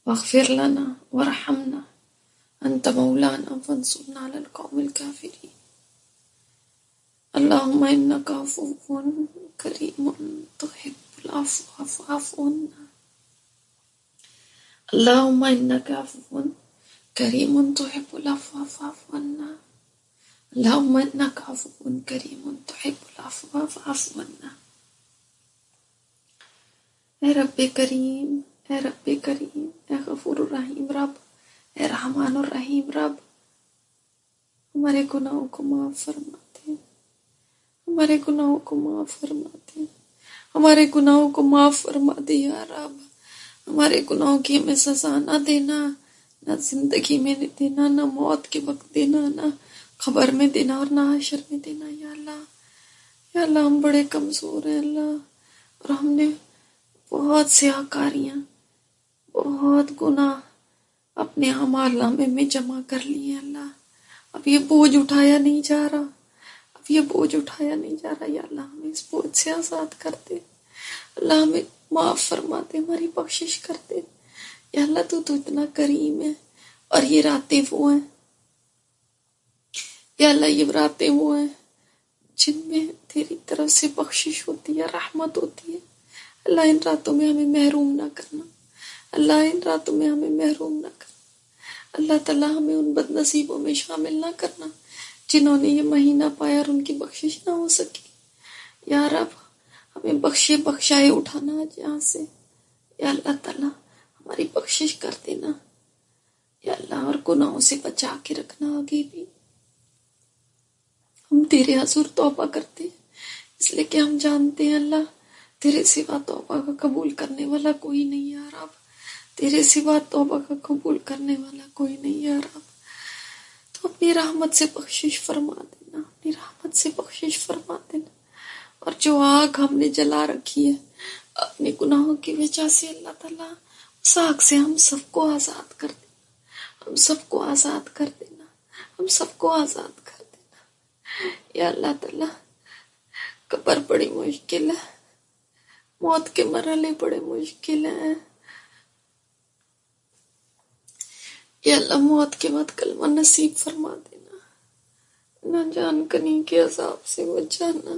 واغفر لنا وارحمنا أنت مولانا فانصرنا على القوم الكافرين۔ اللهم إنك عفو كريم تحب العفو فاعف عنا۔ اللهم إنك عفو كريم تحب العفو فاعف عنا۔ اللهم إنك عفو كريم تحب العفو فاعف عنا۔ اے رب کریم، اے رب کریم، اے غفور الرحیم رب، اے رحمان الرحیم رب، ہمارے گناہوں کو معاف فرما دے، ہمارے گناہوں کو معاف فرما دے، ہمارے گناہوں کو معاف فرما دے یا رب۔ ہمارے گناہوں کی ہمیں سزا نہ دینا، نہ زندگی میں دینا، نہ موت کے وقت دینا، نہ خبر میں دینا اور نہ حشر میں دینا یا اللہ۔ یا اللہ ہم بڑے کمزور ہیں اللہ، اور ہم نے بہت سیاکاریاں، بہت گناہ اپنے اعمال نامے میں جمع کر لیے اللہ۔ اب یہ بوجھ اٹھایا نہیں جا رہا، اب یہ بوجھ اٹھایا نہیں جا رہا یا اللہ ہمیں اس بوجھ سے آزاد کر دے اللہ، ہمیں معاف فرما دے، ہماری بخشش کر دے یا اللہ۔ تو اتنا کریم ہے، اور یہ راتیں وہ ہیں یا اللہ، یہ راتیں وہ ہیں جن میں تیری طرف سے بخشش ہوتی ہے، رحمت ہوتی ہے اللہ۔ ان راتوں میں ہمیں محروم نہ کرنا اللہ، ان راتوں میں ہمیں محروم نہ کرنا اللہ تعالیٰ، ہمیں ان بد نصیبوں میں شامل نہ کرنا جنہوں نے یہ مہینہ پایا اور ان کی بخشش نہ ہو سکی یا رب۔ ہمیں بخشے بخشائے اٹھانا آج یہاں سے یا اللہ تعالیٰ، ہماری بخشش کر دینا یا اللہ، اور گناہوں سے بچا کے رکھنا آگے بھی۔ ہم تیرے حضور توبہ کرتے ہیں اس لیے کہ ہم جانتے ہیں اللہ، تیرے سوا توبہ کا قبول کرنے والا کوئی نہیں یا رب، تیرے سوا توبہ کا قبول کرنے والا کوئی نہیں یا رب۔ تو اپنی رحمت سے بخشش فرما دینا، اپنی رحمت سے بخشش فرما دینا، اور جو آگ ہم نے جلا رکھی ہے اپنے گناہوں کی وجہ سے اللہ تعالیٰ، اس آگ سے ہم سب کو آزاد کر دینا، ہم سب کو آزاد کر دینا، ہم سب کو آزاد کر دینا یا اللہ تعالیٰ۔ قبر بڑی مشکل ہے، موت کے مرحلے بڑے مشکل ہیں یا اللہ، موت کے بعد کلمہ نصیب فرما دینا، نہ جان کنی کے عذاب سے بچانا،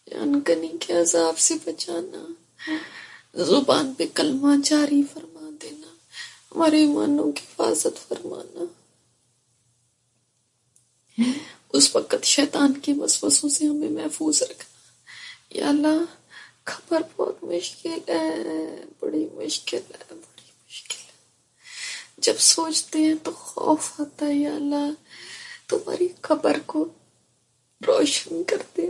جان کنی کے عذاب سے بچانا، زبان پہ کلمہ جاری فرما دینا، ہمارے ایمانوں کی حفاظت فرمانا، اس وقت شیطان کے وسوسوں سے ہمیں محفوظ رکھنا یا اللہ۔ خبر بہت مشکل ہے، بڑی مشکل ہے، بڑی مشکل ہے، جب سوچتے ہیں تو خوف آتا ہے یا اللہ، تمہاری خبر کو روشن کر دے،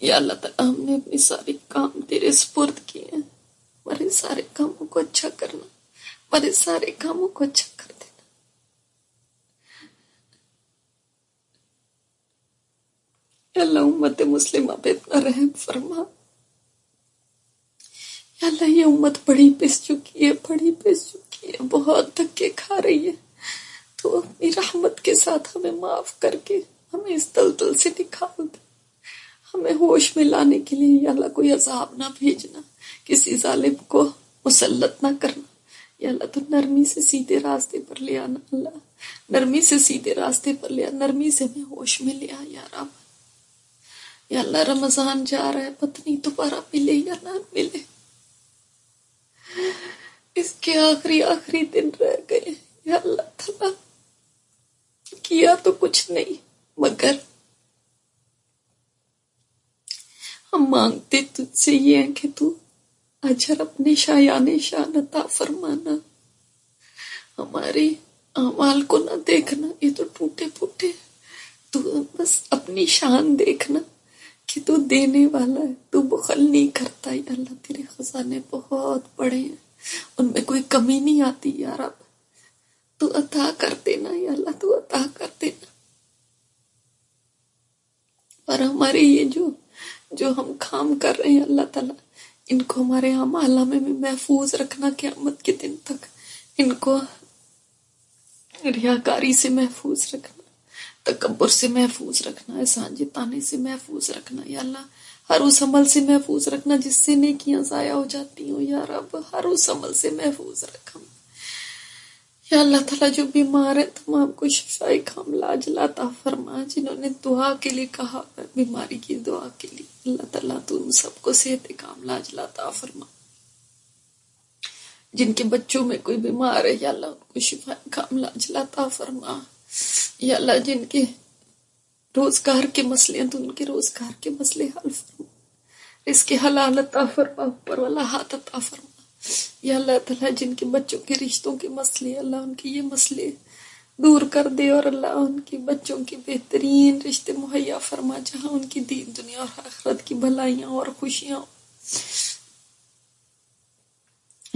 یا اللہ تعالیٰ ہم نے اپنے سارے کام تیرے سپرد کیے ہیں، ہمارے سارے کاموں کو اچھا کرنا، ہمارے سارے کاموں کو اچھا کر دینا۔ یا اللہ امت مسلمہ پہ اتنا رحم فرما۔ یا اللہ یہ امت بڑی پس چکی ہے، بڑی پس چکی ہے، بہت دھکے کھا رہی ہے، تو اپنی رحمت کے ساتھ ہمیں معاف کر کے ہمیں اس دلدل سے نکال دے، ہمیں ہوش میں لانے کے لیے یا اللہ کوئی عذاب نہ بھیجنا، کسی ظالم کو مسلط نہ کرنا۔ یا اللہ تو نرمی سے سیدھے راستے پر لے آنا، اللہ نرمی سے سیدھے راستے پر لے آنا، نرمی سے ہمیں ہوش میں لے آ یا رب۔ یا اللہ رمضان جا رہا ہے، پتہ نہیں دوبارہ ملے یا نہ ملے، اس کے آخری دن رہ گئے۔ یا اللہ تعالیٰ کیا تو کچھ نہیں، مگر ہم مانگتے تجھ سے یہ ہے کہ تو اجر اپنے شایان شان عطا فرمانا، ہمارے اعمال کو نہ دیکھنا، یہ تو ٹوٹے پھوٹے، تو بس اپنی شان دیکھنا کہ تو دینے والا ہے، تو بخل نہیں کرتا۔ یا اللہ تیرے خزانے بہت بڑے ہیں، ان میں کوئی کمی نہیں آتی یا رب، تو عطا کر دینا یا اللہ، تو عطا کر دینا۔ اور ہمارے یہ جو ہم کام کر رہے ہیں اللہ تعالیٰ، ان کو ہمارے اعمال میں محفوظ رکھنا قیامت کے دن تک، ان کو ریاکاری سے محفوظ رکھنا، تکبر سے محفوظ رکھنا، احسان جتانے سے محفوظ رکھنا یا اللہ، ہر اس عمل سے محفوظ رکھنا جس سے نیکیاں ضائع ہو جاتی ہوں یا رب، ہر اس عمل سے محفوظ رکھنا یا اللہ تعالیٰ۔ جو بیمار ہیں تمام کو شفائے کاملہ عاجلہ عطا فرما، جنہوں نے دعا کے لیے کہا بیماری کی دعا کے لیے، اللہ تعالیٰ تو ان سب کو صحت کاملہ عاجلہ عطا فرما۔ جن کے بچوں میں کوئی بیمار ہے یا اللہ ان کو شفائے کاملہ عاجلہ عطا فرما یا اللہ۔ جن کے روزگار کے مسئلے ہیں تو ان کے روزگار کے مسئلے حل فرما، رزق حلال عطا فرما، اوپر والا ہاتھ عطا فرما یا اللہ تعالیٰ۔ جن کے بچوں کے رشتوں کے مسئلے، اللہ ان کے یہ مسئلے دور کر دے، اور اللہ ان کے بچوں کی بہترین رشتے مہیا فرما، جہاں ان کی دین دنیا اور آخرت کی بھلائیاں اور خوشیاں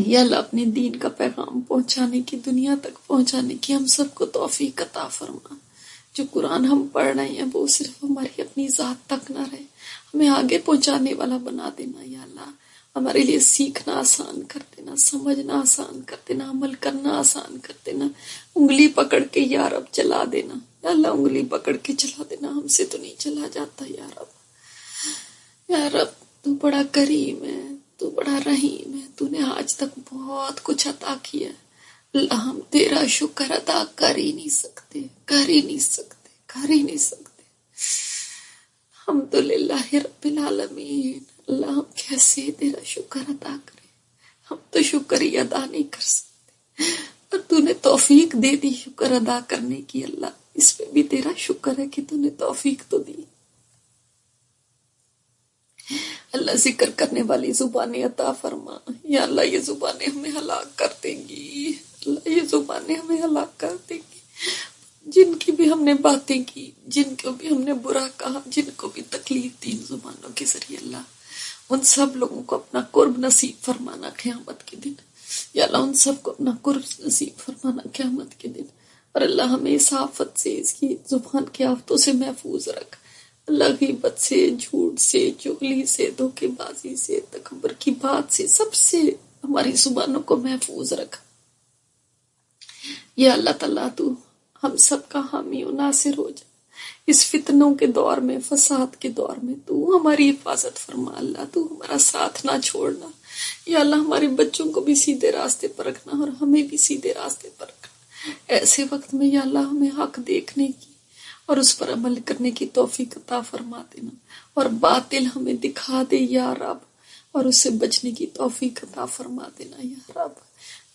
یا اللہ۔ اپنے دین کا پیغام پہنچانے کی، دنیا تک پہنچانے کی ہم سب کو توفیق عطا فرما۔ جو قرآن ہم پڑھ رہے ہیں وہ صرف ہماری اپنی ذات تک نہ رہے، ہمیں آگے پہنچانے والا بنا دینا یا اللہ۔ ہمارے لیے سیکھنا آسان کر دینا، سمجھنا آسان کر دینا، عمل کرنا آسان کر دینا، انگلی پکڑ کے یا رب چلا دینا یا اللہ، انگلی پکڑ کے چلا دینا، ہم سے تو نہیں چلا جاتا یا رب۔ یا رب تو بڑا کریم ہے، تو بڑا رحیم ہے، تو نے آج تک بہت کچھ عطا کیا ہے اللہ، ہم تیرا شکر ادا کر ہی نہیں سکتے، کر ہی نہیں سکتے، کر ہی نہیں سکتے۔ الحمدللہ رب العالمین۔ اللہ ہم کیسے تیرا شکر ادا کریں، ہم تو شکر ہی ادا نہیں کر سکتے، اور تو نے توفیق دے دی شکر ادا کرنے کی اللہ، اس پہ بھی تیرا شکر ہے کہ تو نے توفیق تو دی اللہ۔ ذکر کرنے والی زبانیں عطا فرما یا اللہ، یہ زبانیں ہمیں ہلاک کر دیں گی اللہ، یہ زبانیں ہمیں ہلاک کر دیں گی۔ جن کی بھی ہم نے باتیں کی، جن کو بھی ہم نے برا کہا، جن کو بھی تکلیف دی ان زبانوں کے ذریعے اللہ، ان سب لوگوں کو اپنا قرب نصیب فرمانا قیامت کے دن یا اللہ، ان سب کو اپنا قرب نصیب فرمانا قیامت کے دن۔ اور اللہ ہمیں اس آفت سے، اس کی زبان کی آفتوں سے محفوظ رکھ اللہ، غیبت سے، جھوٹ سے، چغلی سے، دھوکے بازی سے، تکبر کی بات سے، سب سے ہماری زبانوں کو محفوظ رکھ یا اللہ تعالیٰ۔ تو ہم سب کا حامی و ناصر ہو جا اس فتنوں کے دور میں، فساد کے دور میں، تو ہماری حفاظت فرما اللہ، تو ہمارا ساتھ نہ چھوڑنا یا اللہ۔ ہمارے بچوں کو بھی سیدھے راستے پر رکھنا اور ہمیں بھی سیدھے راستے پر رکھنا، ایسے وقت میں یا اللہ ہمیں حق دیکھنے کی اور اس پر عمل کرنے کی توفیق عطا فرما دینا، اور باطل ہمیں دکھا دے یا رب، اور اس سے بچنے کی توفیق عطا فرما دینا یا رب۔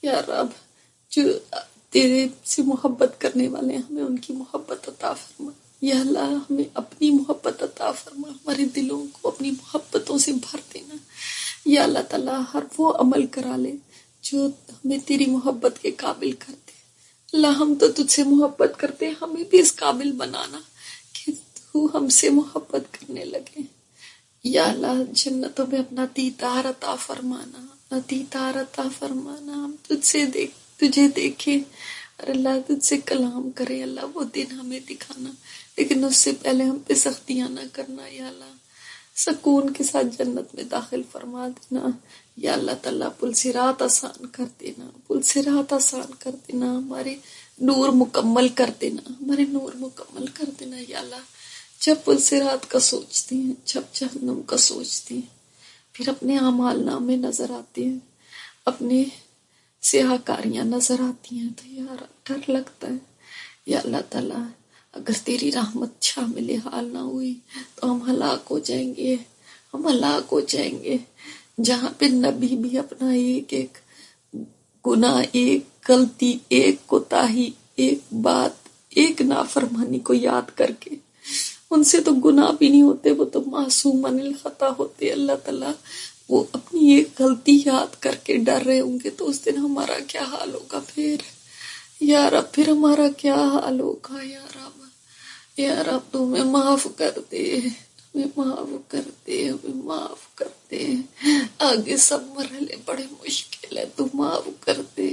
یا رب جو تیرے سے محبت کرنے والے ہیں، ہمیں ان کی محبت عطا فرما یا اللہ، ہمیں اپنی محبت عطا فرما، ہمارے دلوں کو اپنی محبتوں سے بھر دینا یا اللہ تعالیٰ۔ ہر وہ عمل کرا لے جو ہمیں تیری محبت کے قابل کر دے اللہ۔ ہم تو تجھ سے محبت کرتے ہیں، ہمیں بھی اس قابل بنانا کہ تو ہم سے محبت کرنے لگے یا اللہ جنتوں میں اپنا دیدار عطا فرمانا، اپنا دیدار عطا فرمانا، ہم تجھے دیکھیں اور اللہ تجھ سے کلام کریں، اللہ وہ دن ہمیں دکھانا، لیکن اس سے پہلے ہم پہ سختیاں نہ کرنا یا اللہ، سکون کے ساتھ جنت میں داخل فرما دینا یا اللہ تعالیٰ، پل صراط آسان کر دینا، پل صراط آسان کر دینا، ہمارے نور مکمل کر دینا، ہمارے نور مکمل کر دینا یا اللہ۔ جب پل صراط کا سوچتے ہیں، جب جہنم کا سوچتے ہیں، پھر اپنے اعمال نامے نظر آتے ہیں، اپنے سیاہ کاریاں نظر آتی ہیں، تو یار ڈر لگتا ہے یا اللہ تعالیٰ، اگر تیری رحمت شامل حال نہ ہوئی تو ہم ہلاک ہو جائیں گے، ہم ہلاک ہو جائیں گے۔ جہاں پہ نبی بھی اپنا ایک ایک گناہ، ایک غلطی، ایک کوتاہی، ایک بات، ایک نافرمانی کو یاد کر کے، ان سے تو گناہ بھی نہیں ہوتے، وہ تو معصوم عن الخطا ہوتے، اللہ تعالیٰ وہ اپنی ایک غلطی یاد کر کے ڈر رہے ہوں گے، تو اس دن ہمارا کیا حال ہوگا پھر یا رب، پھر ہمارا کیا حال ہوگا یا رب، یا رب تو ہمیں معاف کر دے، ہمیں معاف کر دے، ہمیں معاف کر دے، آگے سب مرحلے بڑے مشکل ہے، تو معاف کر دے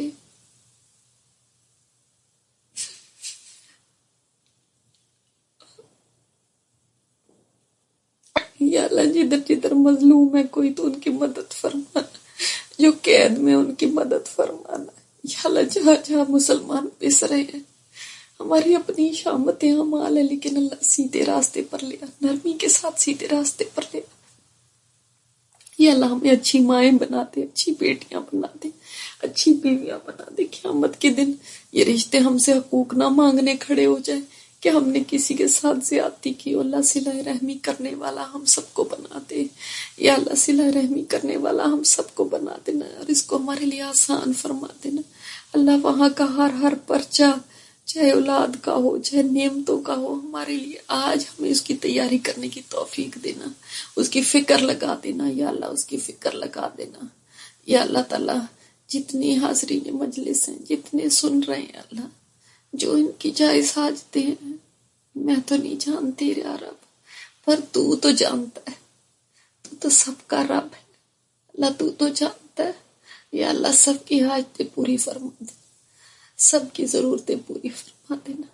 یا اللہ۔ جدھر جدھر مظلوم ہے کوئی تو ان کی مدد فرمانا، جو قید میں ان کی مدد فرمانا یا اللہ۔ جہاں جہاں مسلمان پس رہے ہیں، ہماری اپنی شامت اعمال ہے، لیکن اللہ سیدھے راستے پر لیا، نرمی کے ساتھ سیدھے راستے پر لیا یا اللہ۔ ہمیں اچھی مائیں بنا دے، اچھی بیٹیاں بنا دے، اچھی بیویاں بنا دے، قیامت کے دن یہ رشتے ہم سے حقوق نہ مانگنے کھڑے ہو جائیں کہ ہم نے کسی کے ساتھ زیادتی کی، اللہ صلہ رحمی کرنے والا ہم سب کو بنا دے یا اللہ، صلہ رحمی کرنے والا ہم سب کو بنا دینا اور اس کو ہمارے لیے آسان فرما دینا اللہ۔ وہاں کا ہر پرچہ، چاہے اولاد کا ہو، چاہے نعمتوں کا ہو، ہمارے لیے آج ہمیں اس کی تیاری کرنے کی توفیق دینا، اس کی فکر لگا دینا یا اللہ، اس کی فکر لگا دینا یا اللہ تعالیٰ۔ جتنی حاضرین مجلس ہیں، جتنے سن رہے ہیں اللہ، جو ان کی جائز حاجتیں ہیں، میں تو نہیں جانتی یا رب، پر تو جانتا ہے، تو سب کا رب ہے اللہ، تو جانتا ہے یا اللہ۔ سب کی حاجتیں پوری فرما دے، سب کی ضرورتیں پوری فرما دینا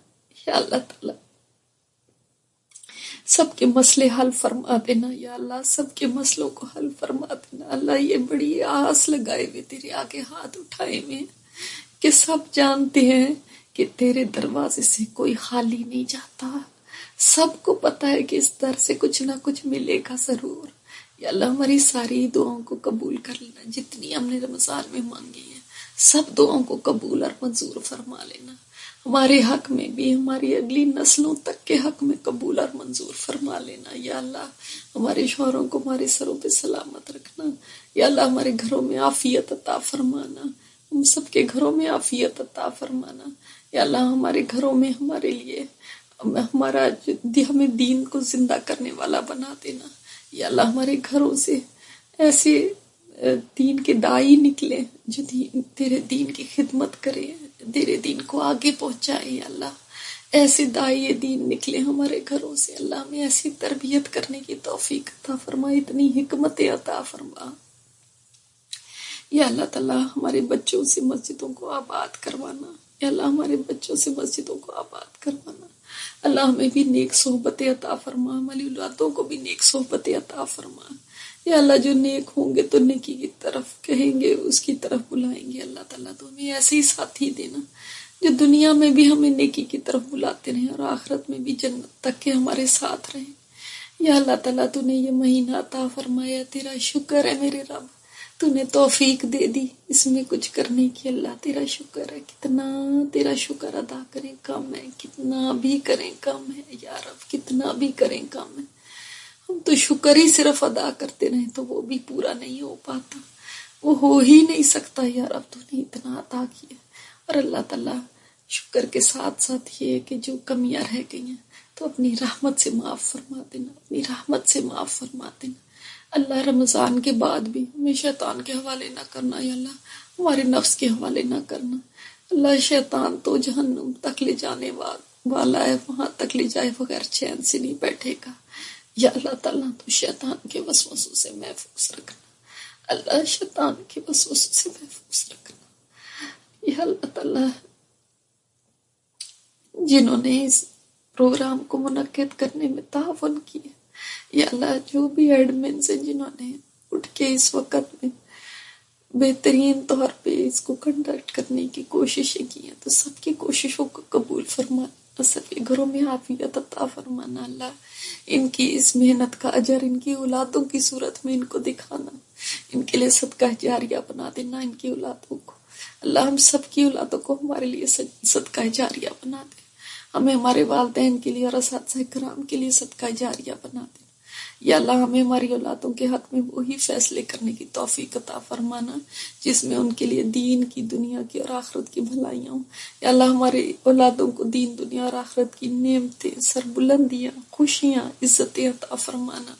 یا اللہ تعالیٰ۔ سب کے مسئلے حل فرما دینا یا اللہ، سب کے مسئلوں کو حل فرما دینا اللہ۔ یہ بڑی آس لگائے ہوئے تیرے آگے ہاتھ اٹھائے ہوئے کہ سب جانتے ہیں کہ تیرے دروازے سے کوئی خالی نہیں جاتا، سب کو پتا ہے کہ اس در سے کچھ نہ کچھ ملے گا ضرور یا اللہ۔ ہماری ساری دعاؤں کو قبول کر لینا، جتنی ہم نے رمضان میں مانگی ہیں سب دعاؤں کو قبول اور منظور فرما لینا، ہمارے حق میں بھی، ہماری اگلی نسلوں تک کے حق میں قبول اور منظور فرما لینا یا اللہ۔ ہمارے شوہروں کو ہمارے سروں پہ سلامت رکھنا یا اللہ، ہمارے گھروں میں عافیت عطا فرمانا، ہم سب کے گھروں میں عافیت عطا فرمانا یا اللہ۔ ہمارے گھروں میں ہمارے لیے ہمارا ہمیں دین کو زندہ کرنے والا بنا دینا یا اللہ۔ ہمارے گھروں سے ایسے دین کے دائی نکلے جو تیرے دین کی خدمت کرے، تیرے دین کو آگے پہنچائے یا اللہ۔ ایسے دائی دین نکلے ہمارے گھروں سے اللہ، ہمیں ایسی تربیت کرنے کی توفیق عطا فرما، اتنی حکمت عطا فرما یا اللہ تعالیٰ۔ ہمارے بچوں سے مسجدوں کو آباد کروانا یا اللہ، ہمارے بچوں سے مسجدوں کو آباد کروانا اللہ۔ ہمیں بھی نیک صحبت عطا فرما، ہماری اولادوں کو بھی نیک صحبت عطا فرما یا اللہ۔ جو نیک ہوں گے تو نیکی کی طرف کہیں گے، اس کی طرف بلائیں گے اللہ تعالیٰ۔ تو ہمیں ایسے ہی ساتھی دینا جو دنیا میں بھی ہمیں نیکی کی طرف بلاتے رہیں اور آخرت میں بھی جنت تک کے ہمارے ساتھ رہیں یا اللہ تعالیٰ۔ تو نے یہ مہینہ عطا فرمایا، تیرا شکر ہے میرے رب، تو نے توفیق دے دی اس میں کچھ کرنے کی اللہ، تیرا شکر ہے۔ کتنا تیرا شکر ادا کریں کم ہے، کتنا بھی کریں کم ہے یا رب، کتنا بھی کریں کم ہے۔ ہم تو شکر ہی صرف ادا کرتے رہیں تو وہ بھی پورا نہیں ہو پاتا، وہ ہو ہی نہیں سکتا یا رب۔ تو نے اتنا عطا کیا اور اللہ تعالیٰ شکر کے ساتھ ساتھ یہ ہے کہ جو کمیاں رہ گئی ہیں تو اپنی رحمت سے معاف فرما دینا، اپنی رحمت سے معاف فرما دینا اللہ۔ رمضان کے بعد بھی ہمیں شیطان کے حوالے نہ کرنا یا اللہ، ہمارے نفس کے حوالے نہ کرنا اللہ۔ شیطان تو جہنم تک لے جانے والا ہے، وہاں تک لے جائے بغیر چین سے نہیں بیٹھے گا یا اللہ تعالیٰ تو شیطان کے وسوسوں سے محفوظ رکھنا، اللہ شیطان کے وسوسوں سے محفوظ رکھنا۔ یا اللہ تعالیٰ جنہوں نے اس پروگرام کو منعقد کرنے میں تعاون کیا، یا اللہ جو بھی ایڈمنز ہیں جنہوں نے اٹھ کے اس وقت میں بہترین طور پہ اس کو کنڈکٹ کرنے کی کوششیں کی ہیں، تو سب کی کوششوں کو قبول فرمانا، سب کے گھروں میں عافیت عطا فرمانا، اللہ ان کی اس محنت کا اجر ان کی اولادوں کی صورت میں ان کو دکھانا، ان کے لیے صدقہ جاریہ بنا دینا ان کی اولادوں کو، اللہ ہم سب کی اولادوں کو ہمارے لیے صدقہ جاریہ بنا دے، ہمیں ہمارے والدین کے لیے اور اساتذہ کرام کے لیے صدقہ جاریہ بنا دے، یا اللہ ہمیں ہماری اولادوں کے حق میں وہی فیصلے کرنے کی توفیق عطا فرمانا جس میں ان کے لیے دین کی، دنیا کی اور آخرت کی بھلائیاں ہوں، یا اللہ ہمارے اولادوں کو دین، دنیا اور آخرت کی نعمتیں، سربلندیاں، خوشیاں، عزتیں عطا فرمانا،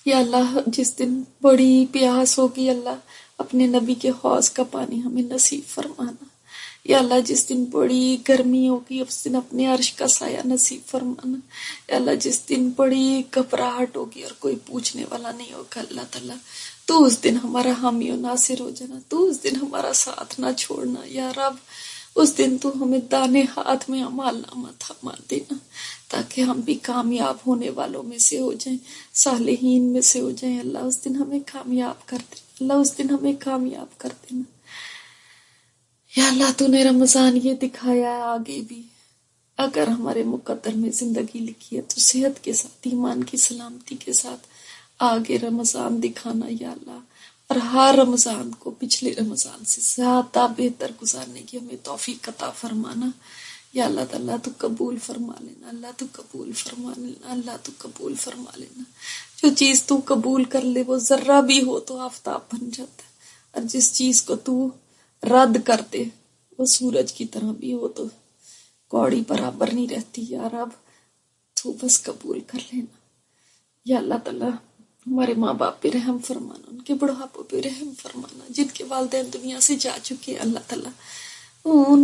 یا اللہ جس دن بڑی پیاس ہوگی اللہ اپنے نبی کے حوض کا پانی ہمیں نصیب فرمانا، یا اللہ جس دن بڑی گرمی ہوگی اس دن اپنے عرش کا سایہ نصیب فرمانا، یا اللہ جس دن بڑی گھبراہٹ ہوگی اور کوئی پوچھنے والا نہیں ہوگا اللہ تعالیٰ تو اس دن ہمارا حامی و ناصر ہو جانا، تو اس دن ہمارا ساتھ نہ چھوڑنا یا رب، اس دن تو ہمیں دانے ہاتھ میں اعمال نامہ تھما دینا تاکہ ہم بھی کامیاب ہونے والوں میں سے ہو جائیں، صالحین میں سے ہو جائیں، اللہ اس دن ہمیں کامیاب کر دینا، اللہ اس دن ہمیں کامیاب کر دینا، یا اللہ تو نے رمضان یہ دکھایا ہے آگے بھی اگر ہمارے مقدر میں زندگی لکھی ہے تو صحت کے ساتھ، ایمان کی سلامتی کے ساتھ آگے رمضان دکھانا یا اللہ، اور ہر رمضان کو پچھلے رمضان سے زیادہ بہتر گزارنے کی ہمیں توفیق عطا فرمانا، یا اللہ تعالیٰ تو قبول فرما لینا، اللہ تو قبول فرما لینا، اللہ تو قبول فرما لینا، جو چیز تو قبول کر لے وہ ذرہ بھی ہو تو آفتاب بن جاتا ہے، اور جس چیز کو تو رد کر دے وہ سورج کی طرح بھی ہو تو کوڑی برابر نہیں رہتی، یا رب تو بس قبول کر لینا، یا اللہ تعالیٰ ہمارے ماں باپ پہ رحم فرمانا، ان کے بڑھاپوں پہ رحم فرمانا، جن کے والدین دنیا سے جا چکے ہیں اللہ تعالیٰ ان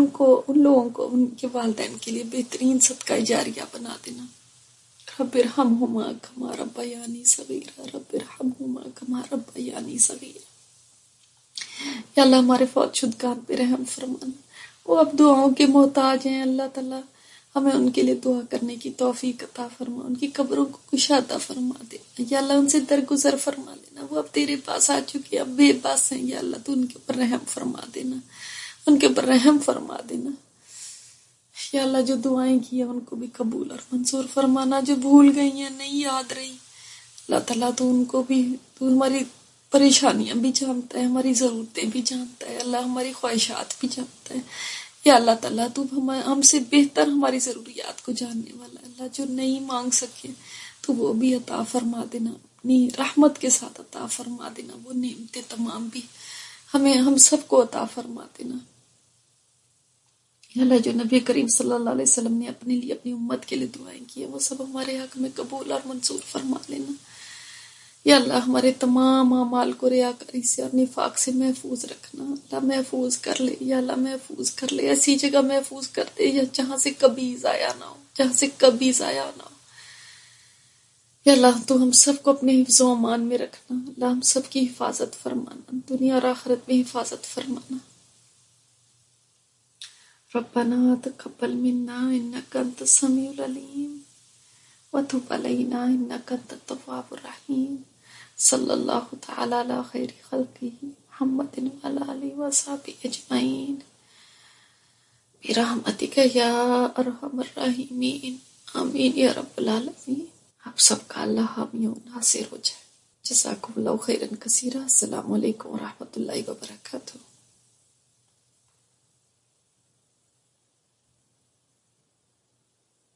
لوگوں کو ان کے والدین کے لیے بہترین صدقہ جاریہ بنا دینا، رب ارحمہما کما ربیانی صغیرا، رب ارحمہما کما ربیانی صغیرا، یا اللہ ہمارے فوت شدگان پہ رحم فرمانا، وہ اب دعاؤں کے محتاج ہیں اللہ تعالیٰ ہمیں ان کے لیے دعا کرنے کی توفیق عطا فرما، ان کی قبروں کو کشادہ فرما دینا، یا اللہ ان سے درگزر فرما لینا، وہ اب تیرے پاس آ چکے اب بے بس ہیں، یا اللہ تو ان کے اوپر رحم فرما دینا، ان کے اوپر رحم فرما دینا، یا اللہ جو دعائیں کی ہیں ان کو بھی قبول اور منظور فرمانا، جو بھول گئی ہیں نہیں یاد رہی اللہ تعالیٰ تو ان کو بھی، تو ہماری پریشانیاں بھی جانتا ہے، ہماری ضرورتیں بھی جانتا ہے اللہ، ہماری خواہشات بھی جانتا ہے، یا اللہ تعالیٰ تو ہم سے بہتر ہماری ضروریات کو جاننے والا ہے اللہ، جو نہیں مانگ سکے تو وہ بھی عطا فرما دینا، اپنی رحمت کے ساتھ عطا فرما دینا، وہ نعمتیں تمام بھی ہم سب کو عطا فرما دینا، یا اللہ جو نبی کریم صلی اللہ علیہ وسلم نے اپنے لیے اپنی امت کے لیے دعائیں کی ہیں وہ سب ہمارے حق میں قبول اور منظور فرما لینا، یا اللہ ہمارے تمام اعمال کو ریاکاری سے اور نفاق سے محفوظ رکھنا، اللہ محفوظ کر لے، یا اللہ محفوظ کر لے، ایسی جگہ محفوظ کر دے جہاں سے کبھی ضائع نہ ہو، جہاں سے کبھی ضائع نہ ہو، یا اللہ تو ہم سب کو اپنے حفظ و امان میں رکھنا، اللہ ہم سب کی حفاظت فرمانا، دنیا اور آخرت میں حفاظت فرمانا، ربنا تقبل منا انك انت السميع العليم وتب علينا انك انت التواب الرحيم، صلی اللہ تعالی علی خیر خلقہ محمد وعلی آلہ وصحبہ اجمعین برحمتک یا ارحم الراحمین، آمین یا رب العالمین۔ آپ سب کا اللہ حامی و ناصر ہو جائے، جزاکم اللہ خیرا کثیرا، السلام علیکم ورحمۃ اللہ وبرکاتہ۔